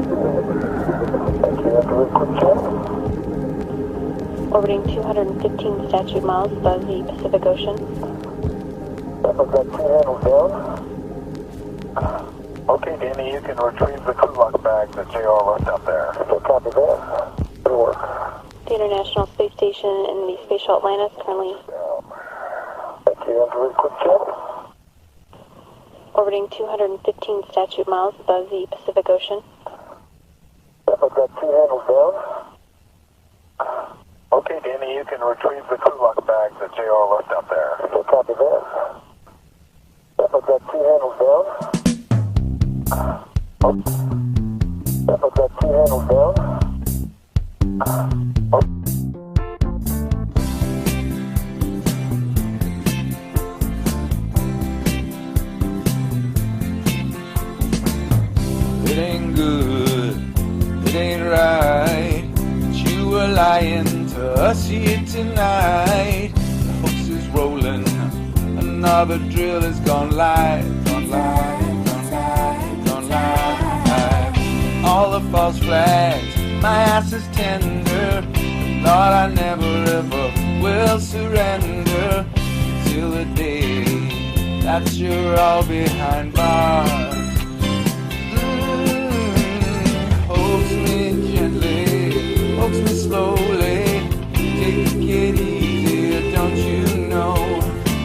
orbiting 215 statute miles above the Pacific Ocean. Okay, Danny, you can retrieve the crew lock bag that JR left up there. Copy that. Good work. The International Space Station in the spatial Atlantis, currently orbiting 215 statute miles above the Pacific Ocean. I've got two handles down. Okay, Danny, you can retrieve the crew lock bag that JR left up there. Copy that. I've got two handles down. I've got two handles down. It ain't good, it ain't right, that you were lying to us here tonight. The hoax is rolling, another drill has gone live, gone live, gone live, gone live. All the false flags, my ass is tender, Lord, I never ever will surrender till the day that you're all behind bars. Hoax me gently, hoax me slowly, take it easy, don't you know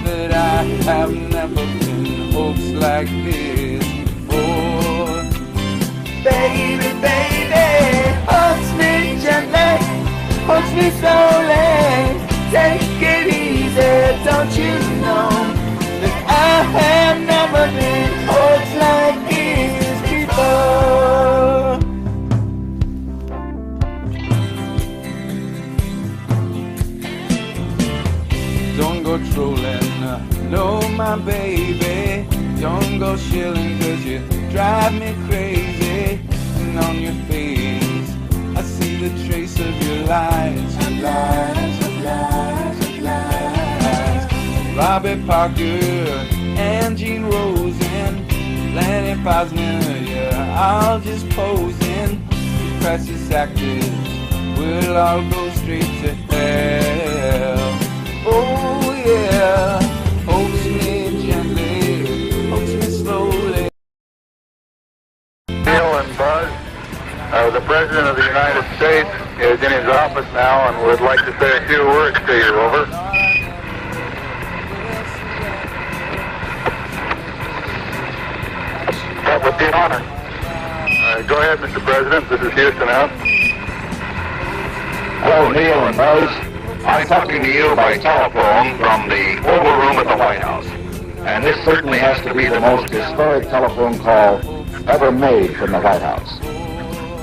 that I have never been hoaxed like this before. Baby, baby, hoax me gently, hoax me slowly, take it easy, don't you know that I have never been hoaxed like this before. Don't go trolling, no my baby. Don't go shilling, cause you drive me crazy. And on your face, I see the trace of your lies, your lies, your lies, your lies. Robbie Parker and Gene Rosen, Lanny Posner, yeah, all just posing. Crisis actors, we'll all go straight to hell. Oh yeah, hoax me gently, hoax me slowly. Neil and Buzz, the President of the United States is in his office now and would like to say a few words to you, over. That would be an honor. Go ahead, Mr. President, this is Houston out. Hello, Neil and Buzz. I'm talking to you by telephone from the Oval Room at the White House. And this certainly has to be the most historic telephone call ever made from the White House.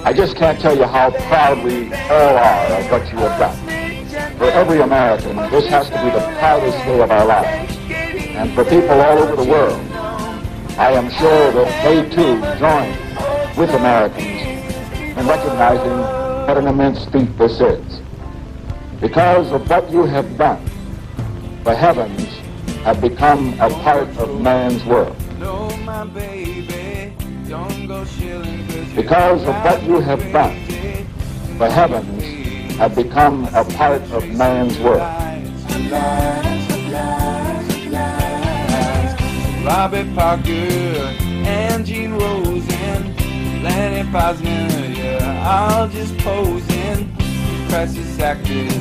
I just can't tell you how proud we all are of what you have done. For every American, this has to be the proudest day of our lives. And for people all over the world, I am sure that they too join with Americans in recognizing what an immense feat this is. Because of what you have done, the heavens have become a part of man's world. Because of what you have done, the heavens have become a part of man's world. Robbie Parker and Gene Rosen, Lanny Posner, yeah, all just posing. Crisis actors,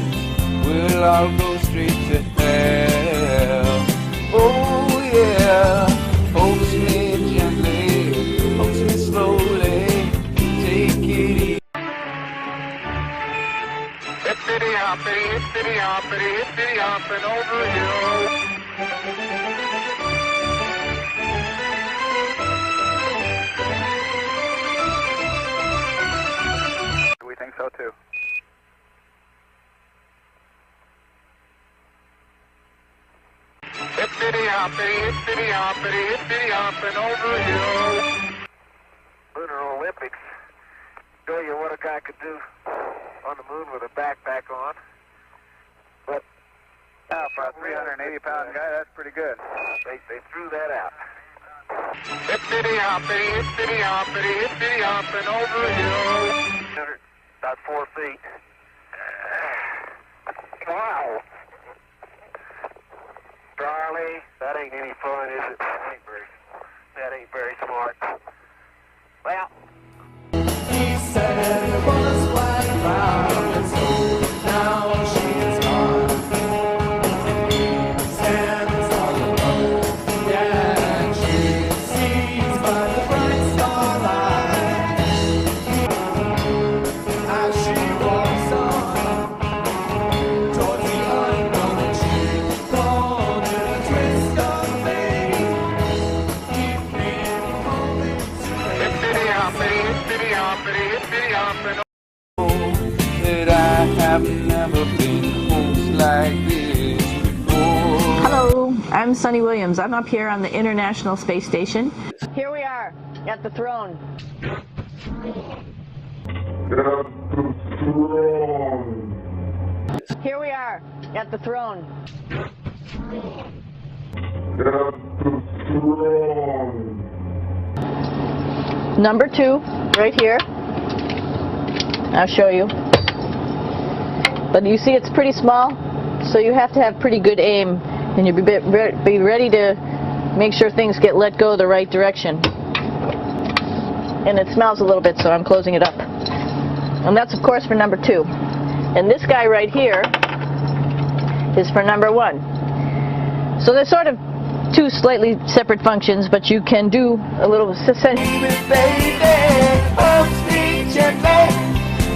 we'll all go straight to hell. Oh yeah, hoax me gently, hoax me slowly, take it easy. Hippity hoppity, hippity hoppity, hippity hopping over you. We think so too. Hippity hoppity, hippity hoppity, hippity hopping over you. Lunar Olympics show you what a guy could do on the moon with a backpack on. But for a 380-pound guy, that's pretty good. They threw that out. Hippity hoppity, hippity hoppity, hippity hopping over a hill. About 4 feet. Wow. Charlie, that ain't any fun, is it? That ain't very smart. Well. He said it was white flowers, so now she is gone. Stands all alone, yeah, and she sees by the bright starlight as she walks on towards the unknown. She called it a twist of fate. Keep me holding to Hippity hoppity, hippity hoppity, hippity hopping. That I have never been close like this before. Hello, I'm Sunny Williams. I'm up here on the International Space Station. Here we are at the throne. Here we are at the throne. Number 2, right here. I'll show you. But you see it's pretty small, so you have to have pretty good aim, and you'll be ready to make sure things get let go the right direction. And it smells a little bit, so I'm closing it up. And that's of course for number 2. And this guy right here is for number 1. So there's sort of 2 slightly separate functions, but you can do a little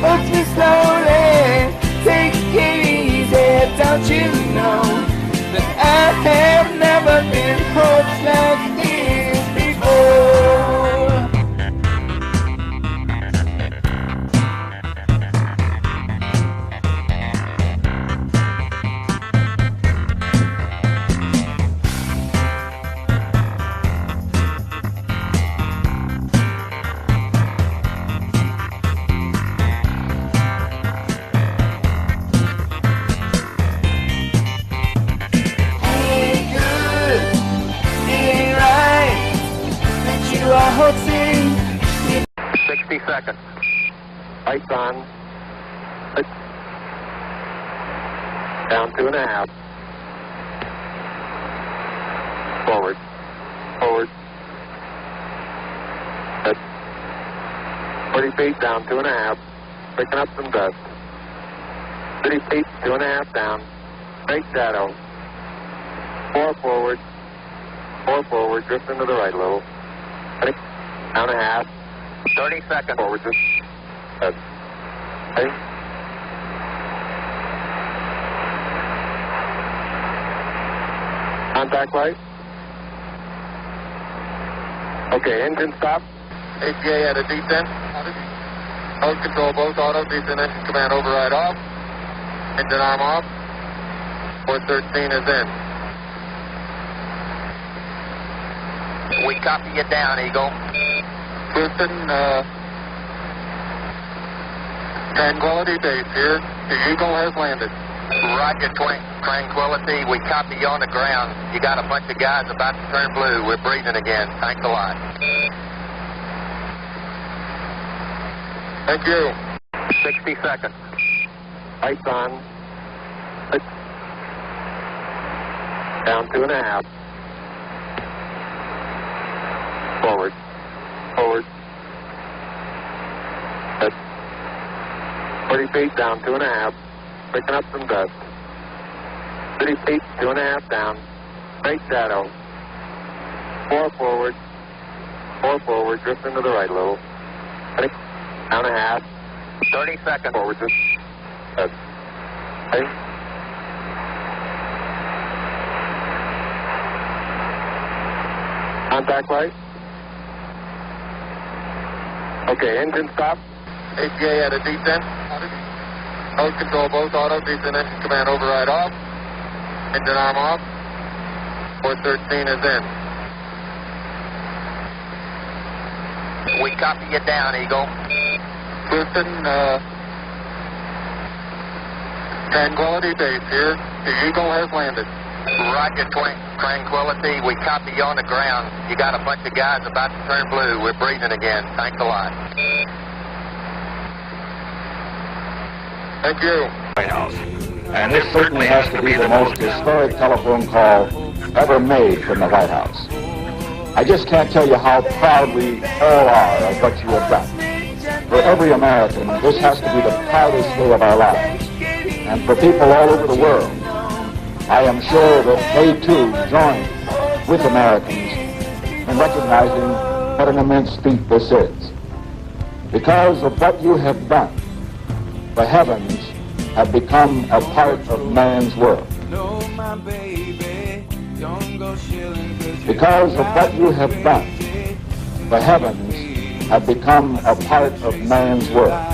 Hold me slowly, take it easy, don't you know that I have never been hurt like this before. You are holding 60 seconds. Lights on. Down 2.5. Forward. Forward. 40 feet down 2.5. Picking up some dust. 30 feet, 2.5 down. Straight shadow. 4 forward. 4 forward. Drift into the right a little. Down 1/2. 30 seconds. Forward. Okay. Contact light. Okay, engine stop. ATA at a descent. Mode control both auto, descent engine command override off. Engine arm off. 413 is in. We copy you down, Eagle. Houston, Tranquility Base here. The Eagle has landed. Roger, Tranquility. We copy you on the ground. You got a bunch of guys about to turn blue. We're breathing again. Thanks a lot. Thank you. 60 seconds. Lights on. Down 2.5. Forward. Forward. 40 feet down 2.5. Picking up some dust. 30 feet, 2.5 down. Straight shadow. 4 forward. 4 forward. Drift into the right a little. Down 1/2. 30 seconds. Forward. Okay. Contact light. Okay, engine stop. ATA at a descent. Mode control both auto, descent engine command override off. Engine arm off. 413 is in. We copy you down, Eagle. Houston, Tranquility Base here. The Eagle has landed. Roger, Tranquility. We copy you on the ground. You got a bunch of guys about to turn blue. We're breathing again. Thanks a lot. Thank you. White House. And this certainly has to be the most historic telephone call ever made from the White House. I just can't tell you how proud we all are of what you have done. For every American, this has to be the proudest day of our lives. And for people all over the world, I am sure that they too join with Americans in recognizing what an immense feat this is. Because of what you have done, the heavens have become a part of man's world. Because of what you have done, the heavens have become a part of man's world.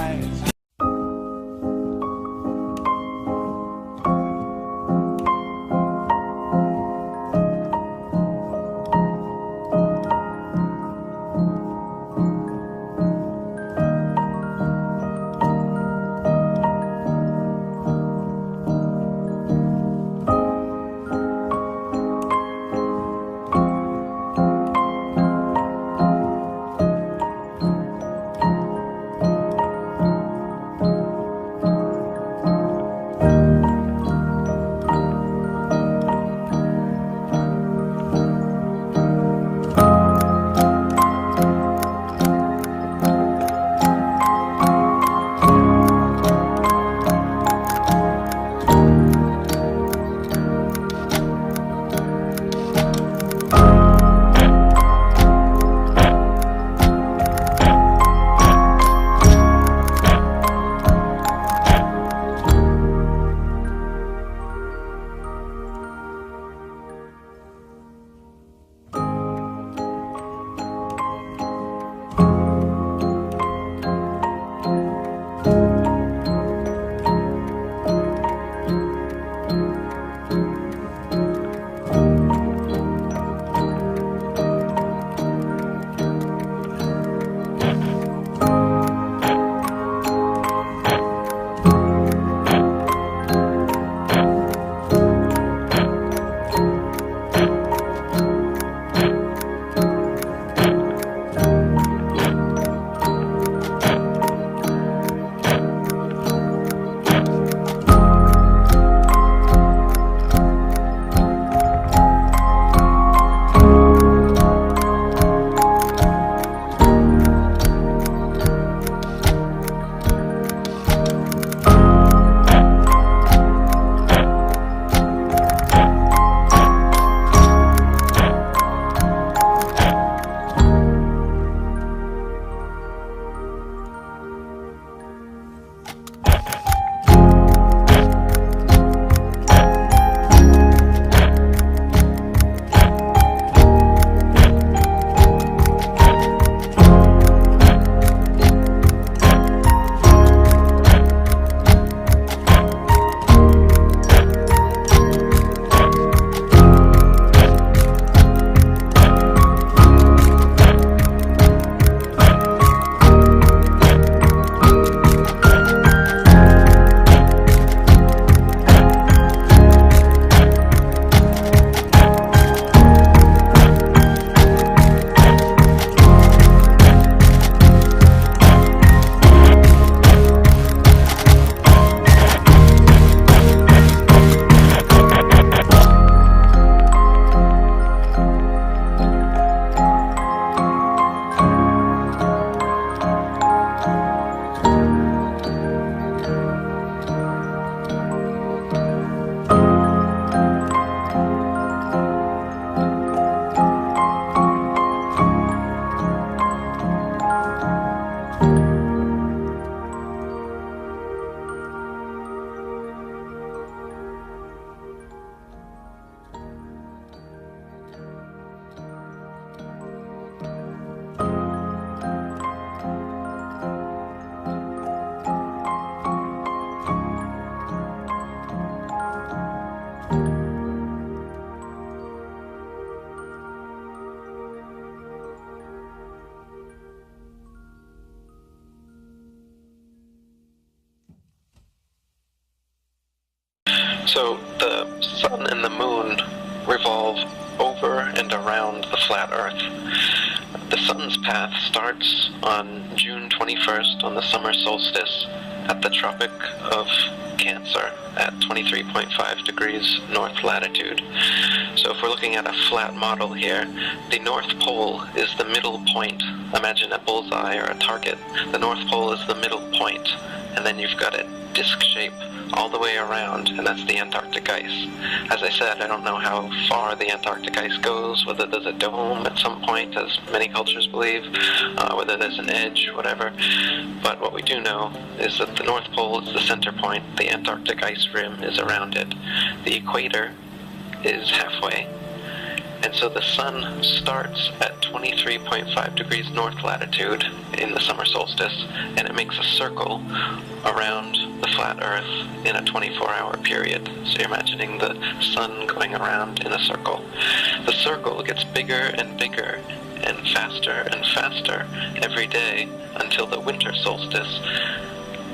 So the sun and the moon revolve over and around the flat Earth. The sun's path starts on June 21st on the summer solstice at the Tropic of Cancer at 23.5 degrees north latitude. So if we're looking at a flat model here, the North Pole is the middle point. Imagine a bullseye or a target. The North Pole is the middle point, and then you've got a disc shape all the way around, and that's the Antarctic ice. As I said, I don't know how far the Antarctic ice goes, whether there's a dome at some point, as many cultures believe, whether there's an edge, whatever. But what we do know is that the North Pole is the center point, the Antarctic ice rim is around it, the equator is halfway, and so the sun starts at 23.5 degrees north latitude in the summer solstice, and it makes a circle around the flat Earth in a 24-hour period. So you're imagining the sun going around in a circle. The circle gets bigger and bigger and faster every day until the winter solstice.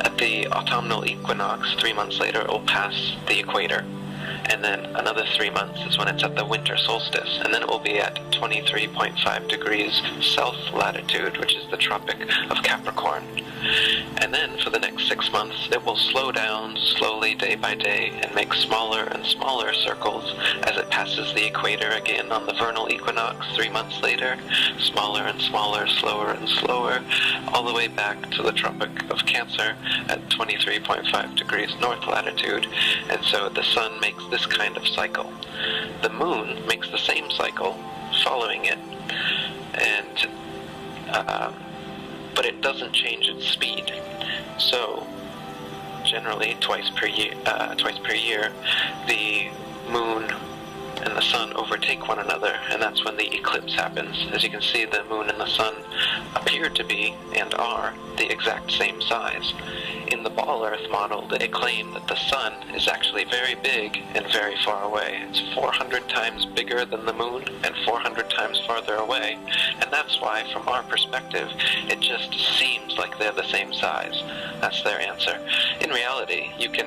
At the autumnal equinox, 3 months later, it will pass the equator. And then another 3 months is when it's at the winter solstice, and then it will be at 23.5 degrees south latitude, which is the Tropic of Capricorn. And then for the next 6 months, it will slow down slowly day by day and make smaller and smaller circles as it passes the equator again on the vernal equinox 3 months later, smaller and smaller, slower and slower, all the way back to the Tropic of Cancer at 23.5 degrees north latitude. And so the sun makes this kind of cycle. The moon makes the same cycle following it, and but it doesn't change its speed. So generally twice per year, the moon and the sun overtake one another, and that's when the eclipse happens. As you can see, the moon and the sun appear to be and are the exact same size. In the ball Earth model, they claim that the sun is actually very big and very far away. It's 400 times bigger than the moon and 400 times farther away, and that's why, from our perspective, it just seems like they're the same size. That's their answer. In reality, you can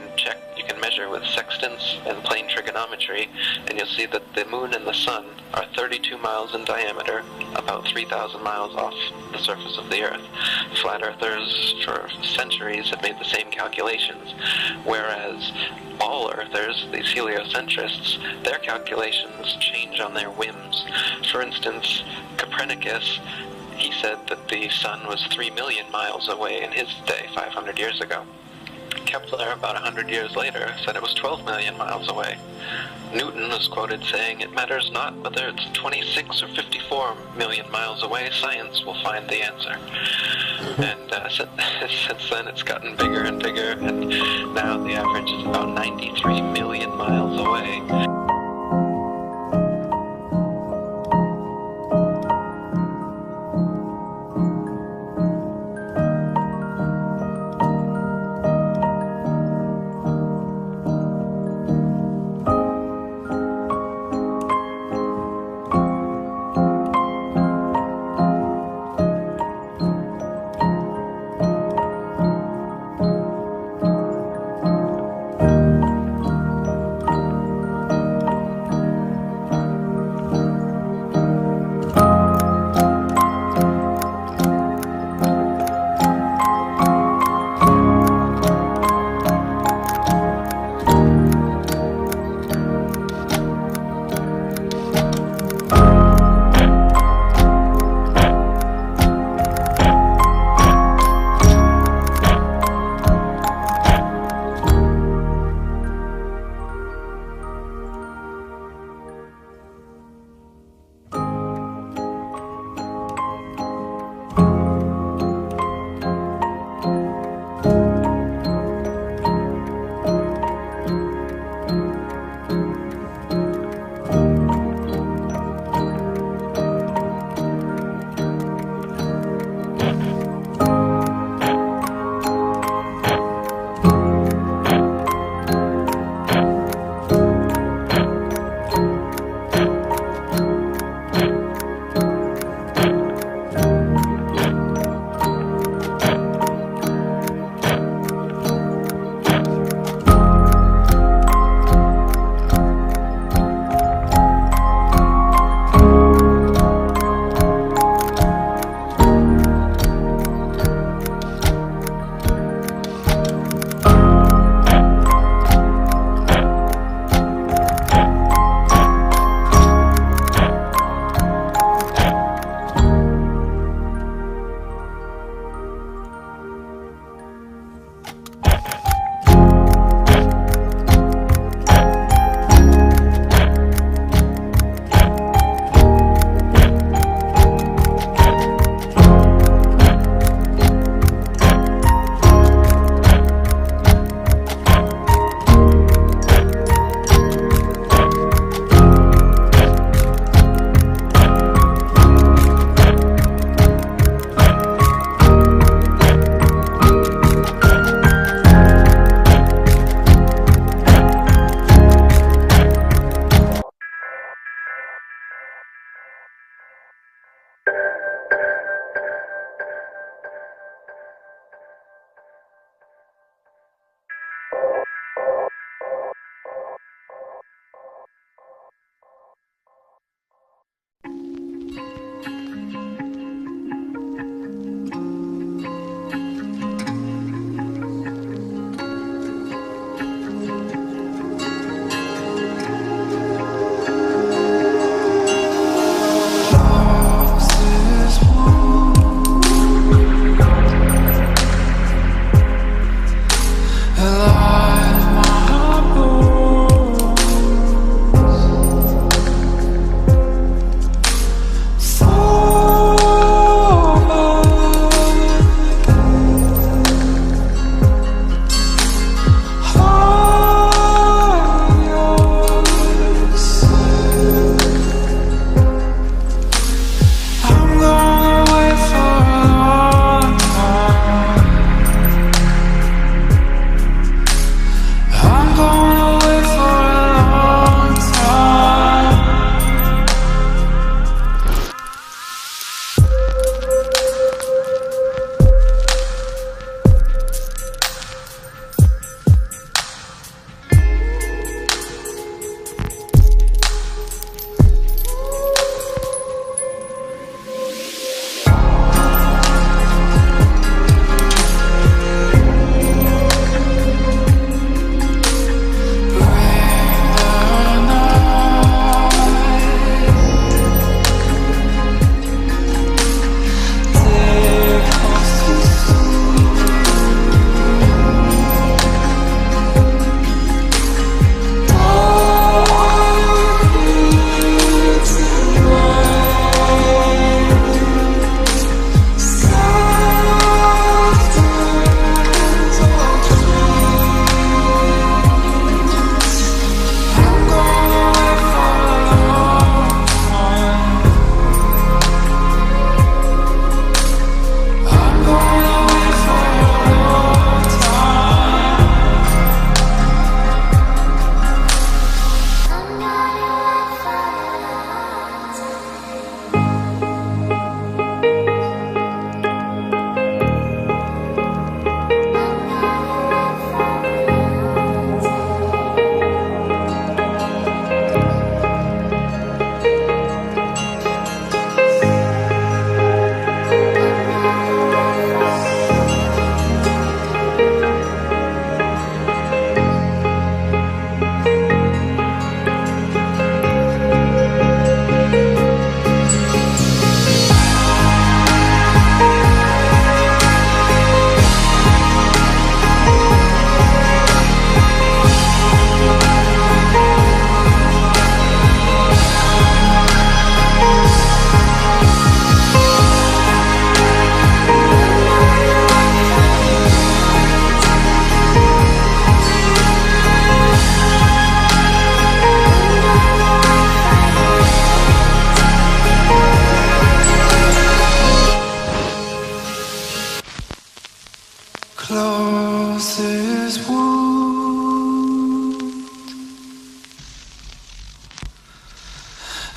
measure with sextants and plane trigonometry, and you'll see that the moon and the sun are 32 miles in diameter, about 3,000 miles off the surface of the Earth. Flat Earthers for centuries have made the same calculations, whereas ball Earthers, these heliocentrists, their calculations change on their whims. For instance, Copernicus, he said that the sun was 3 million miles away in his day, 500 years ago. Kepler, about 100 years later, said it was 12 million miles away. Newton was quoted saying, "It matters not whether it's 26 or 54 million miles away, science will find the answer." And since then it's gotten bigger and bigger, and now the average is about 93 million miles away.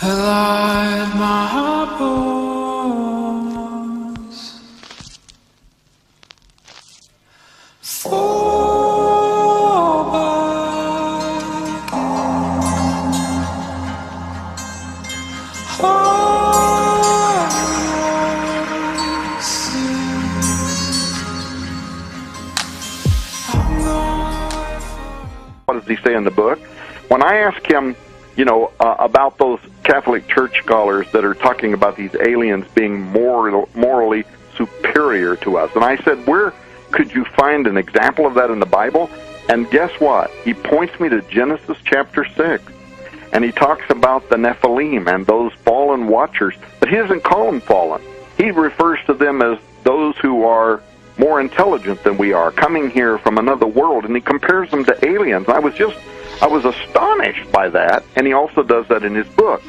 Alive my bones. Fall back. What does he say in the book? When I ask him, about those Catholic Church scholars that are talking about these aliens being morally superior to us, and I said, where could you find an example of that in the Bible? And guess what? He points me to Genesis chapter 6, and he talks about the Nephilim and those fallen watchers, but he doesn't call them fallen. He refers to them as those who are more intelligent than we are, coming here from another world, and he compares them to aliens. I was astonished by that, and he also does that in his book.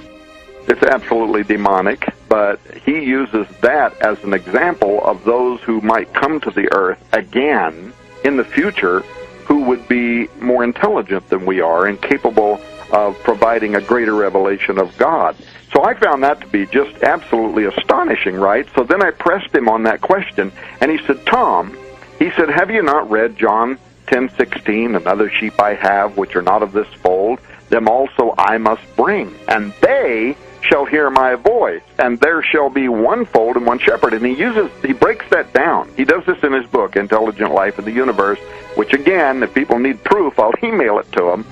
It's absolutely demonic, but he uses that as an example of those who might come to the earth again in the future who would be more intelligent than we are and capable of providing a greater revelation of God. So I found that to be just absolutely astonishing, right? So then I pressed him on that question, and he said, Tom, have you not read John 10:16, another sheep I have, which are not of this fold, them also I must bring, and they shall hear my voice, and there shall be one fold and one shepherd. And he breaks that down. He does this in his book, Intelligent Life in the Universe, which again, if people need proof, I'll email it to them.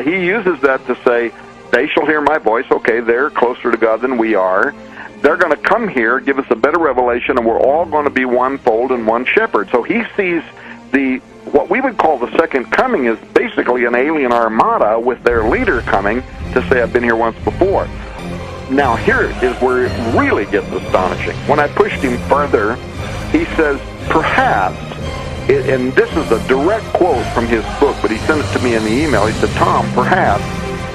He uses that to say, they shall hear my voice. Okay, they're closer to God than we are. They're going to come here, give us a better revelation, and we're all going to be one fold and one shepherd. So he sees what we would call the second coming is basically an alien armada with their leader coming to say, I've been here once before. Now, here is where it really gets astonishing. When I pushed him further, he says, perhaps, and this is a direct quote from his book, but he sent it to me in the email. He said, Tom, perhaps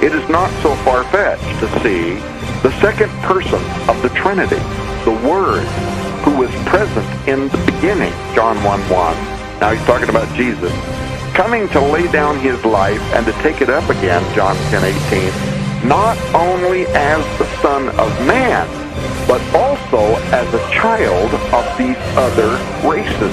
it is not so far-fetched to see the second person of the Trinity, the Word, who was present in the beginning, John 1:1. Now he's talking about Jesus, coming to lay down his life and to take it up again, John 10:18, not only as the Son of Man, but also as a child of these other races.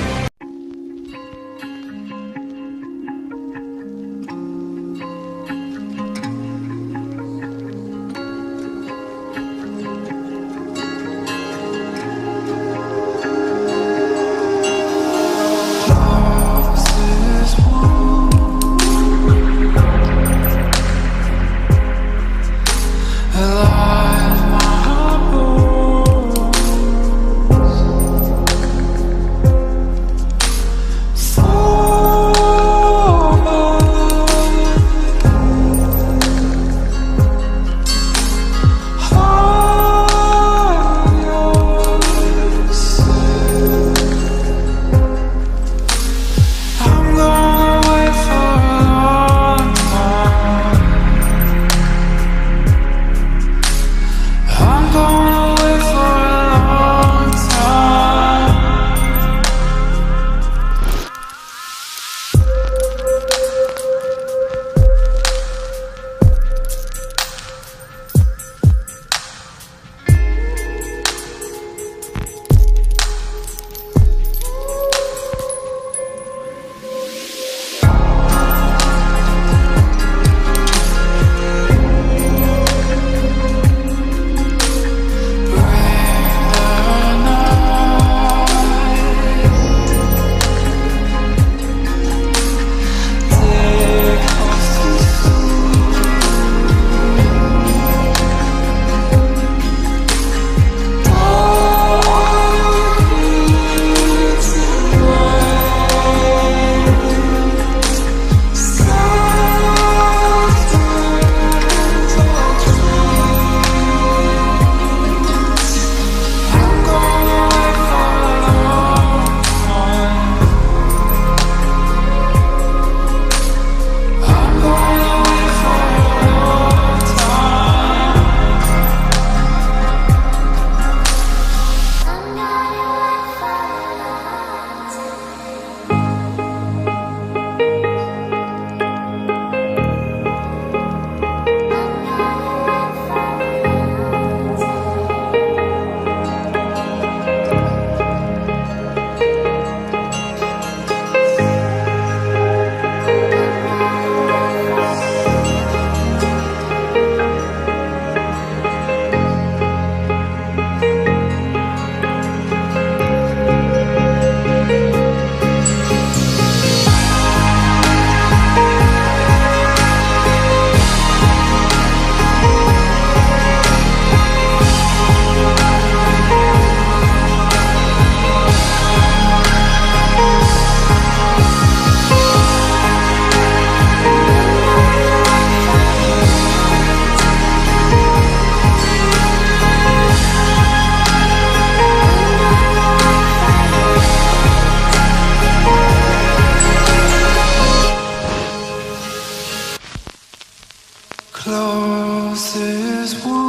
close his wound,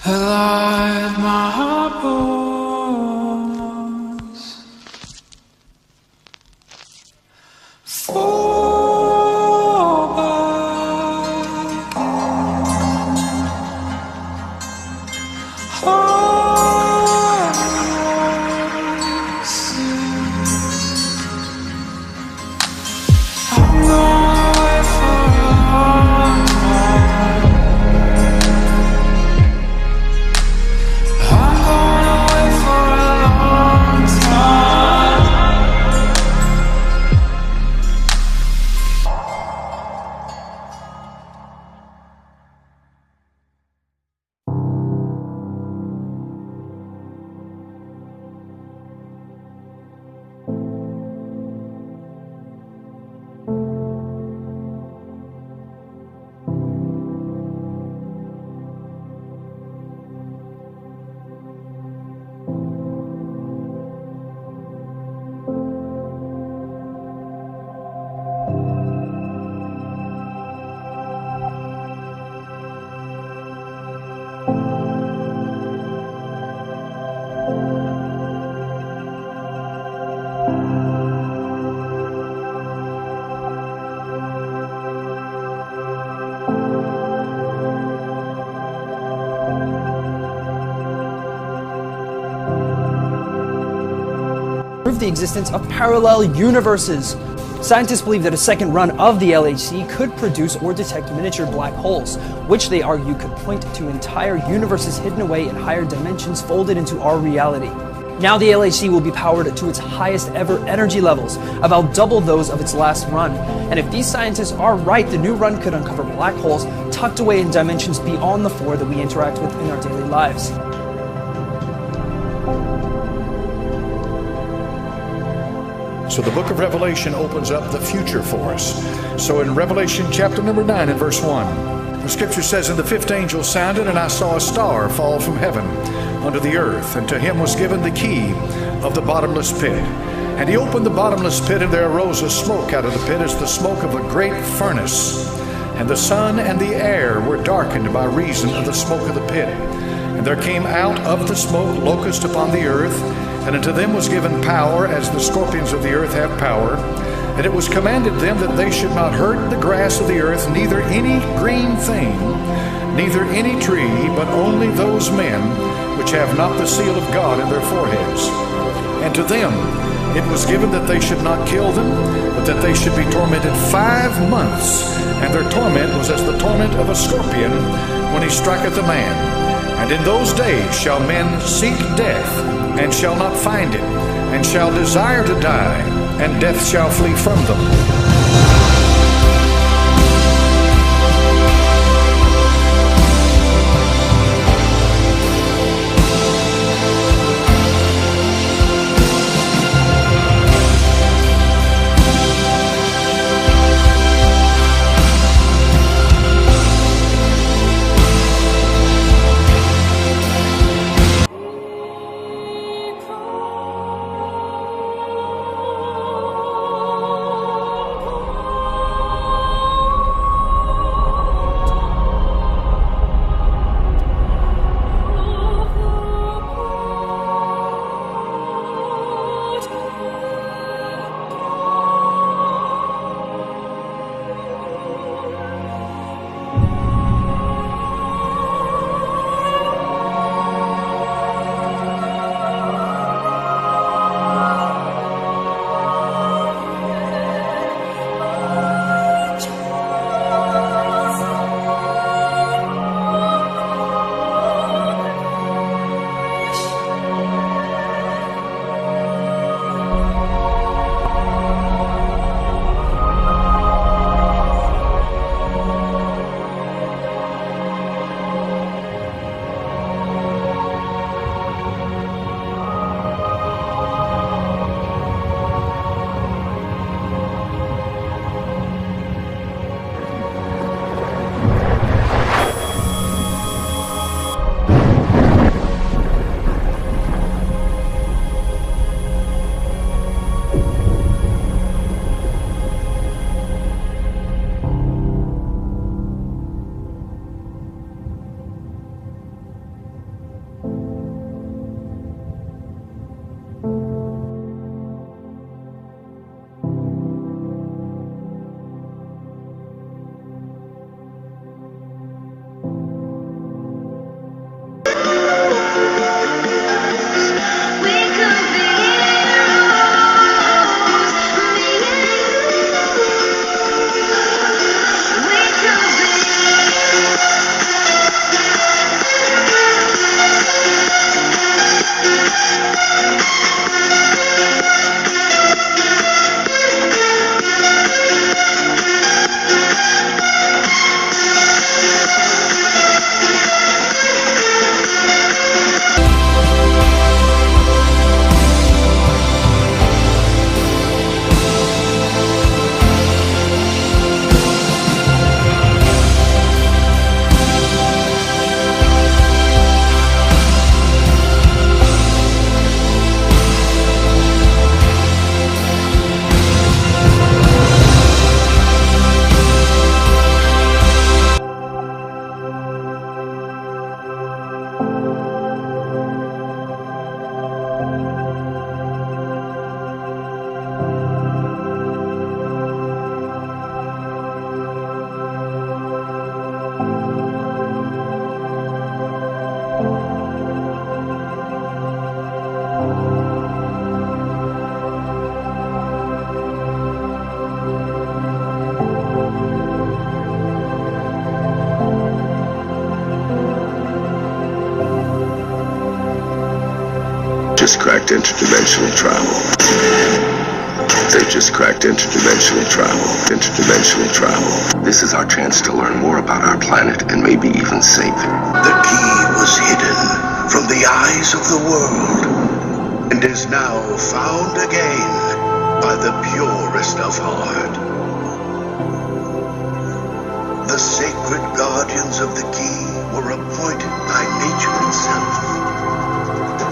alive my bones, fall back, I'm going away for a long time. I'm going away for a long time. Prove the existence of parallel universes. Scientists believe that a second run of the LHC could produce or detect miniature black holes, which they argue could point to entire universes hidden away in higher dimensions folded into our reality. Now the LHC will be powered to its highest ever energy levels, about double those of its last run. And if these scientists are right, the new run could uncover black holes tucked away in dimensions beyond the four that we interact with in our daily lives. So the book of Revelation opens up the future for us. So in Revelation chapter number 9 and verse 1, the scripture says, "And the fifth angel sounded, and I saw a star fall from heaven unto the earth, and to him was given the key of the bottomless pit. And he opened the bottomless pit, and there arose a smoke out of the pit as the smoke of a great furnace. And the sun and the air were darkened by reason of the smoke of the pit. And there came out of the smoke locusts upon the earth, and unto them was given power, as the scorpions of the earth have power. And it was commanded them that they should not hurt the grass of the earth, neither any green thing, neither any tree, but only those men which have not the seal of God in their foreheads. And to them it was given that they should not kill them, but that they should be tormented 5 months. And their torment was as the torment of a scorpion when he striketh a man. And in those days shall men seek death, and shall not find it, and shall desire to die, and death shall flee from them." cracked interdimensional travel. They've just cracked interdimensional travel. Interdimensional travel. This is our chance to learn more about our planet and maybe even save it. The key was hidden from the eyes of the world and is now found again by the purest of heart. The sacred guardians of the key were appointed by nature itself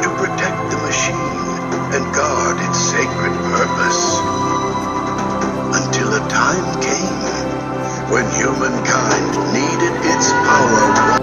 to protect the machine and guard its sacred purpose until a time came when humankind needed its power.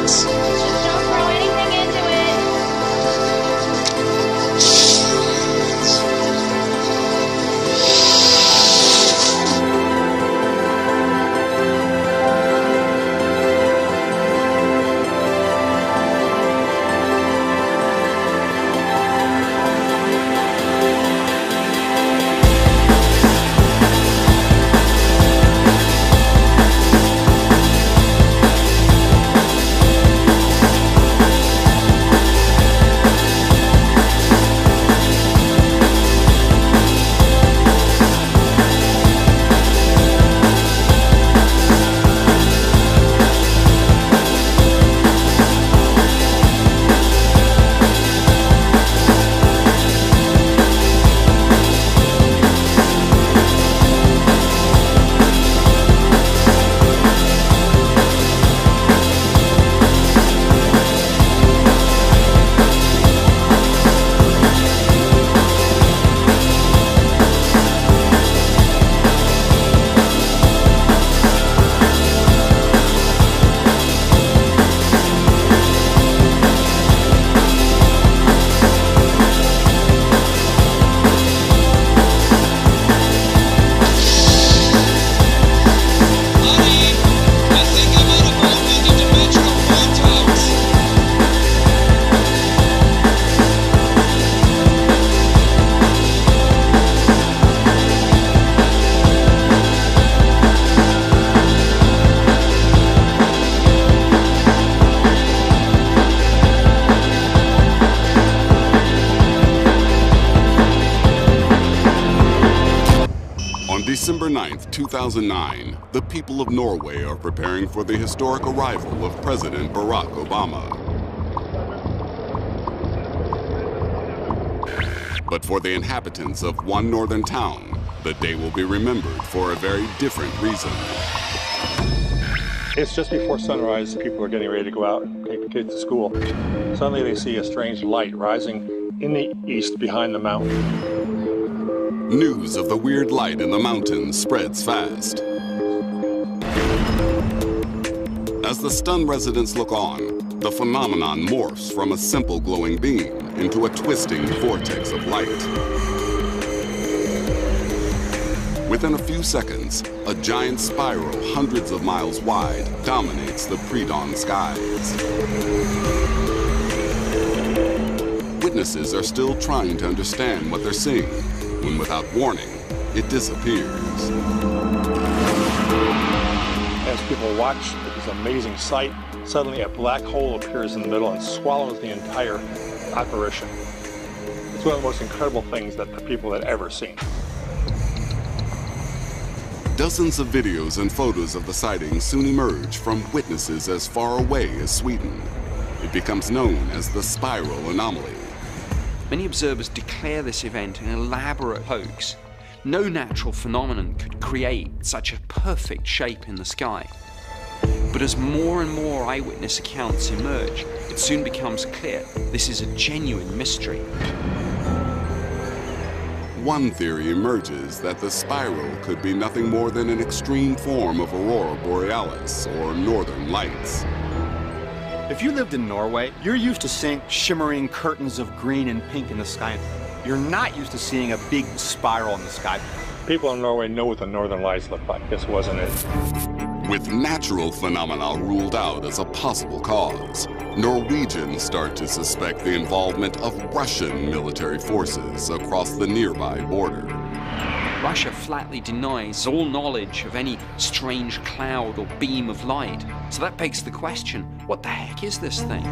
Just don't throw anything into it. December 9th, 2009, the people of Norway are preparing for the historic arrival of President Barack Obama. But for the inhabitants of one northern town, the day will be remembered for a very different reason. It's just before sunrise. People are getting ready to go out and take the kids to school. Suddenly they see a strange light rising in the east behind the mountain. News of the weird light in the mountains spreads fast. As the stunned residents look on, the phenomenon morphs from a simple glowing beam into a twisting vortex of light. Within a few seconds, a giant spiral hundreds of miles wide dominates the pre-dawn skies. Witnesses are still trying to understand what they're seeing, when without warning, it disappears. As people watch this amazing sight, suddenly a black hole appears in the middle and swallows the entire apparition. It's one of the most incredible things that the people had ever seen. Dozens of videos and photos of the sighting soon emerge from witnesses as far away as Sweden. It becomes known as the spiral anomaly. Many observers declare this event an elaborate hoax. No natural phenomenon could create such a perfect shape in the sky. But as more and more eyewitness accounts emerge, it soon becomes clear this is a genuine mystery. One theory emerges that the spiral could be nothing more than an extreme form of aurora borealis, or northern lights. If you lived in Norway, you're used to seeing shimmering curtains of green and pink in the sky. You're not used to seeing a big spiral in the sky. People in Norway know what the northern lights look like. This wasn't it. With natural phenomena ruled out as a possible cause, Norwegians start to suspect the involvement of Russian military forces across the nearby border. Russia flatly denies all knowledge of any strange cloud or beam of light. So that begs the question, what the heck is this thing?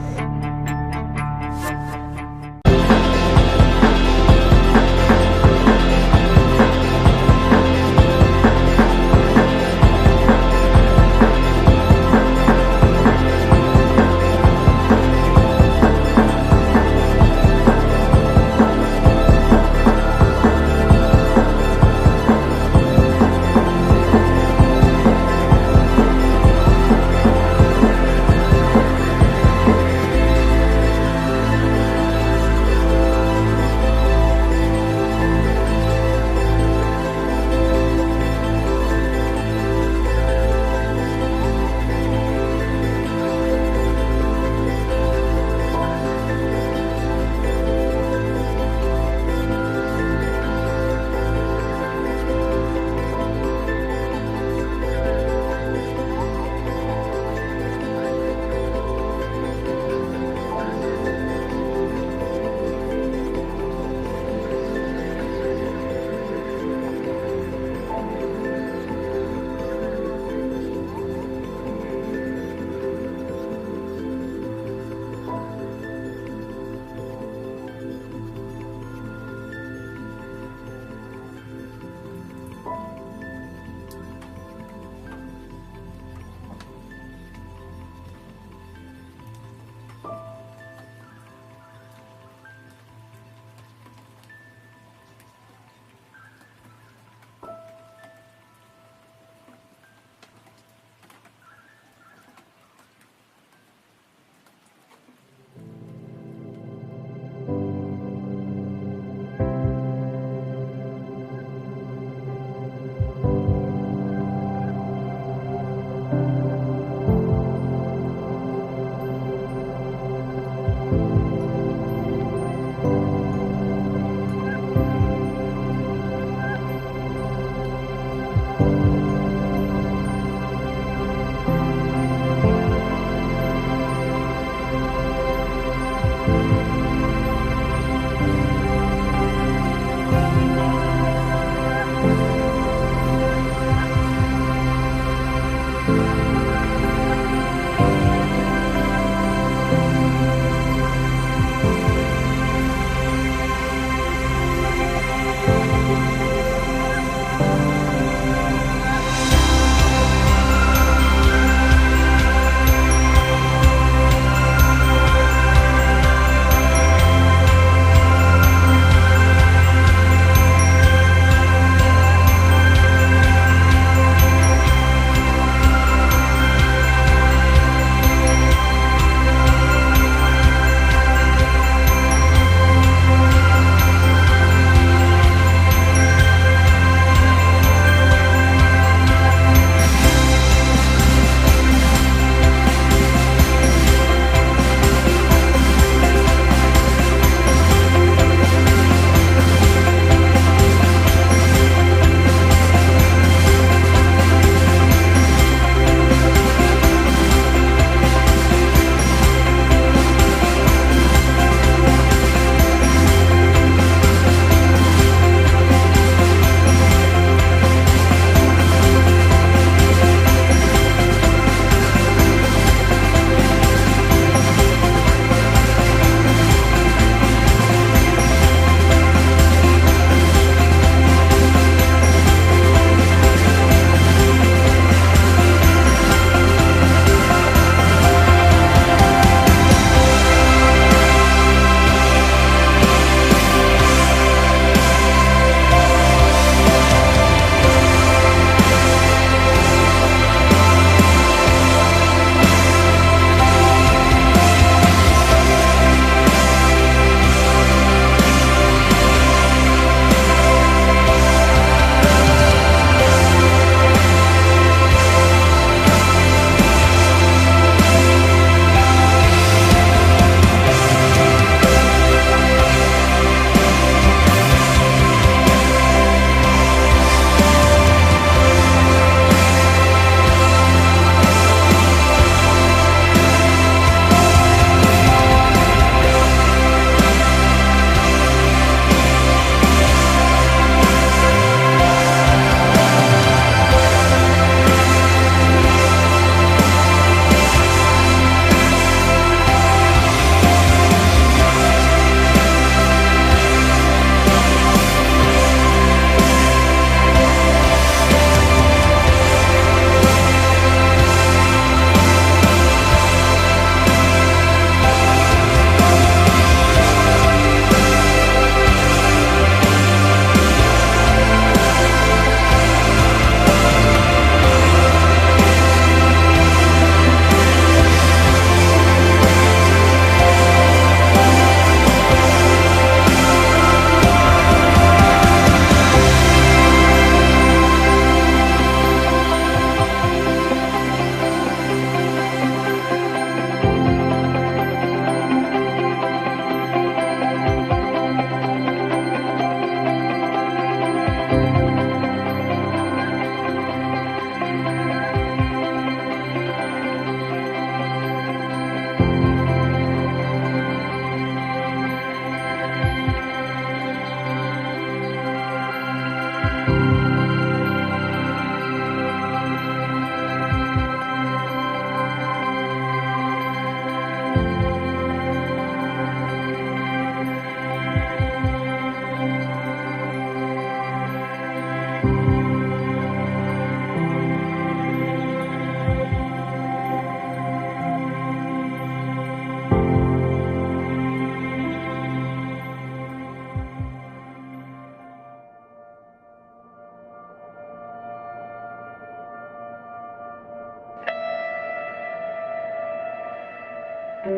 How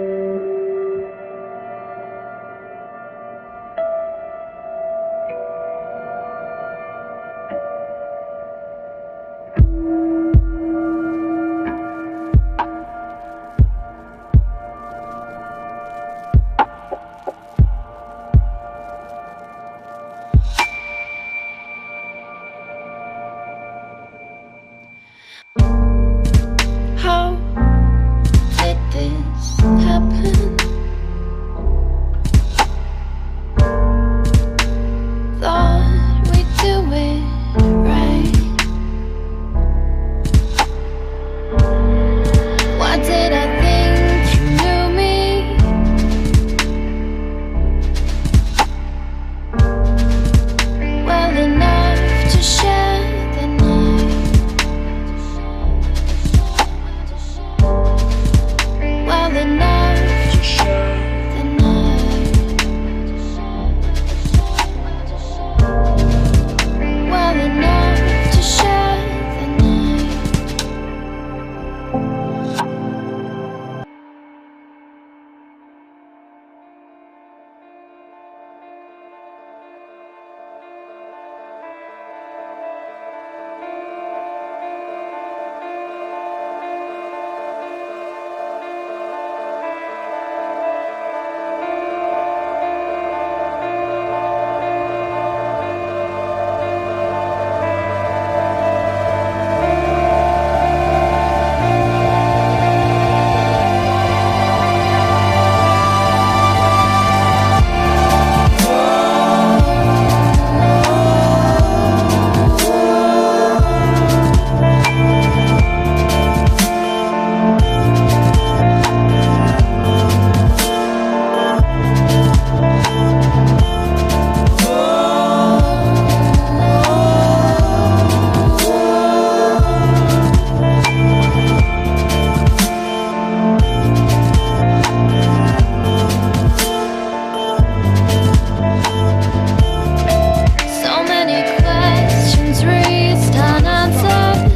did this happen? Thought we'd do it right. Why did I think you knew me? Well enough to share the night. Well enough to share the night. Well enough to share the night. So many questions raised unanswered.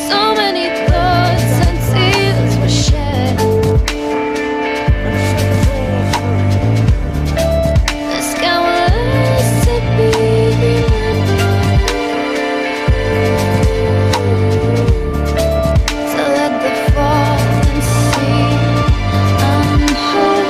So many thoughts and tears were shed. The sky was to be to let the fallen sea unfold.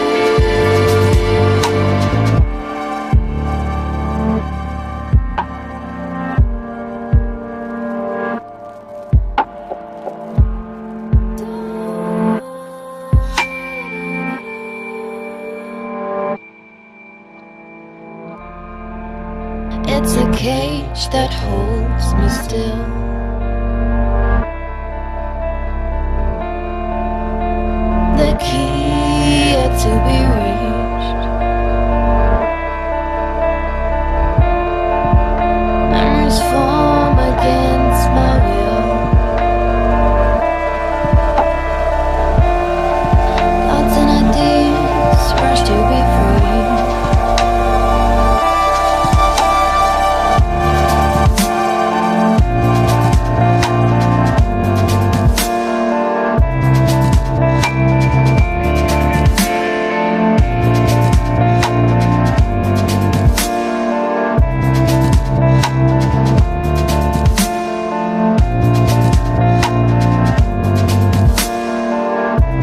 It's a cage that holds me still. The key yet to be reached. Memories form against my will. Thoughts and ideas rush to be free.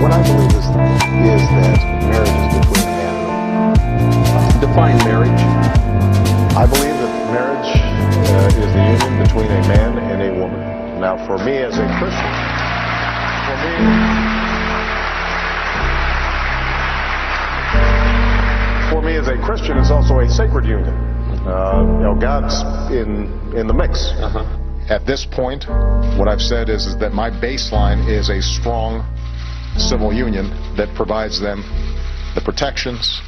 What I believe is that marriage is between a man and a woman. Define marriage. I believe that marriage is the union between a man and a woman. Now, for me as a Christian, for me as a Christian, it's also a sacred union. God's in the mix. At this point, what I've said is that my baseline is a strong civil union that provides them the protections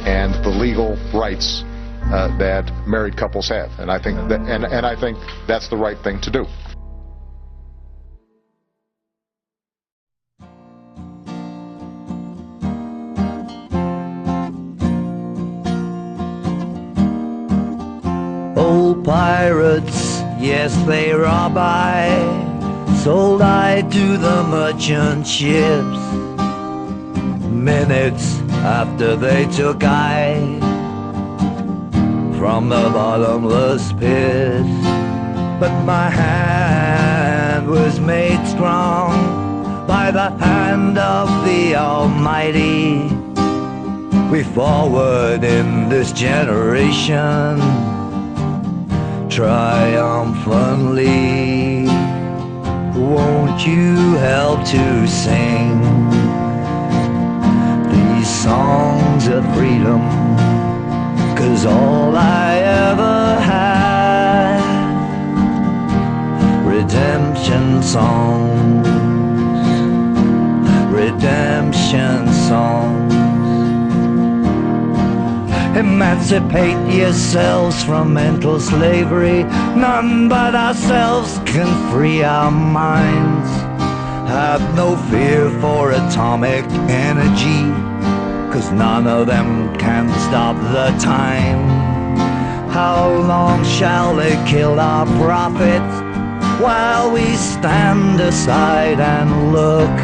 and the legal rights that married couples have, and I think that, and I think that's the right thing to do. Old pirates, yes, they rob I. sold I to the merchant ships. Minutes after they took I from the bottomless pit. But my hand was made strong by the hand of the Almighty. We forward in this generation triumphantly. Won't you help to sing these songs of freedom? 'Cause all I ever had, redemption songs, redemption songs. Emancipate yourselves from mental slavery. None but ourselves can free our minds. Have no fear for atomic energy, 'cause none of them can stop the time. How long shall they kill our prophets while we stand aside and look?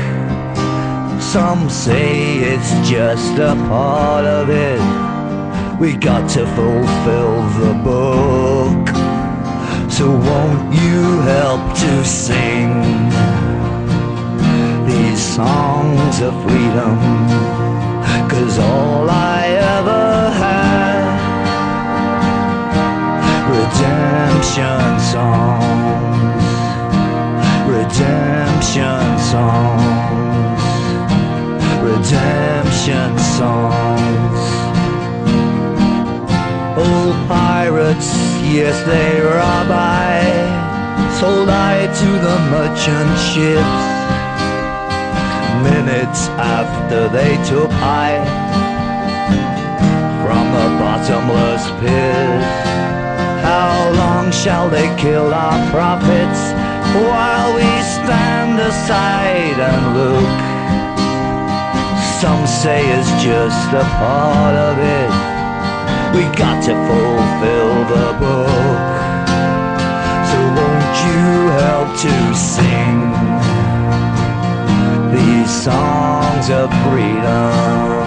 Some say it's just a part of it. We got to fulfill the book. So won't you help to sing these songs of freedom? 'Cause all I ever had, redemption songs, redemption songs, redemption songs. Old pirates, yes they rob I, sold I to the merchant ships. Minutes after they took I from the bottomless pit. How long shall they kill our prophets while we stand aside and look? Some say it's just a part of it. We got to fulfill the book. So won't you help to sing these songs of freedom?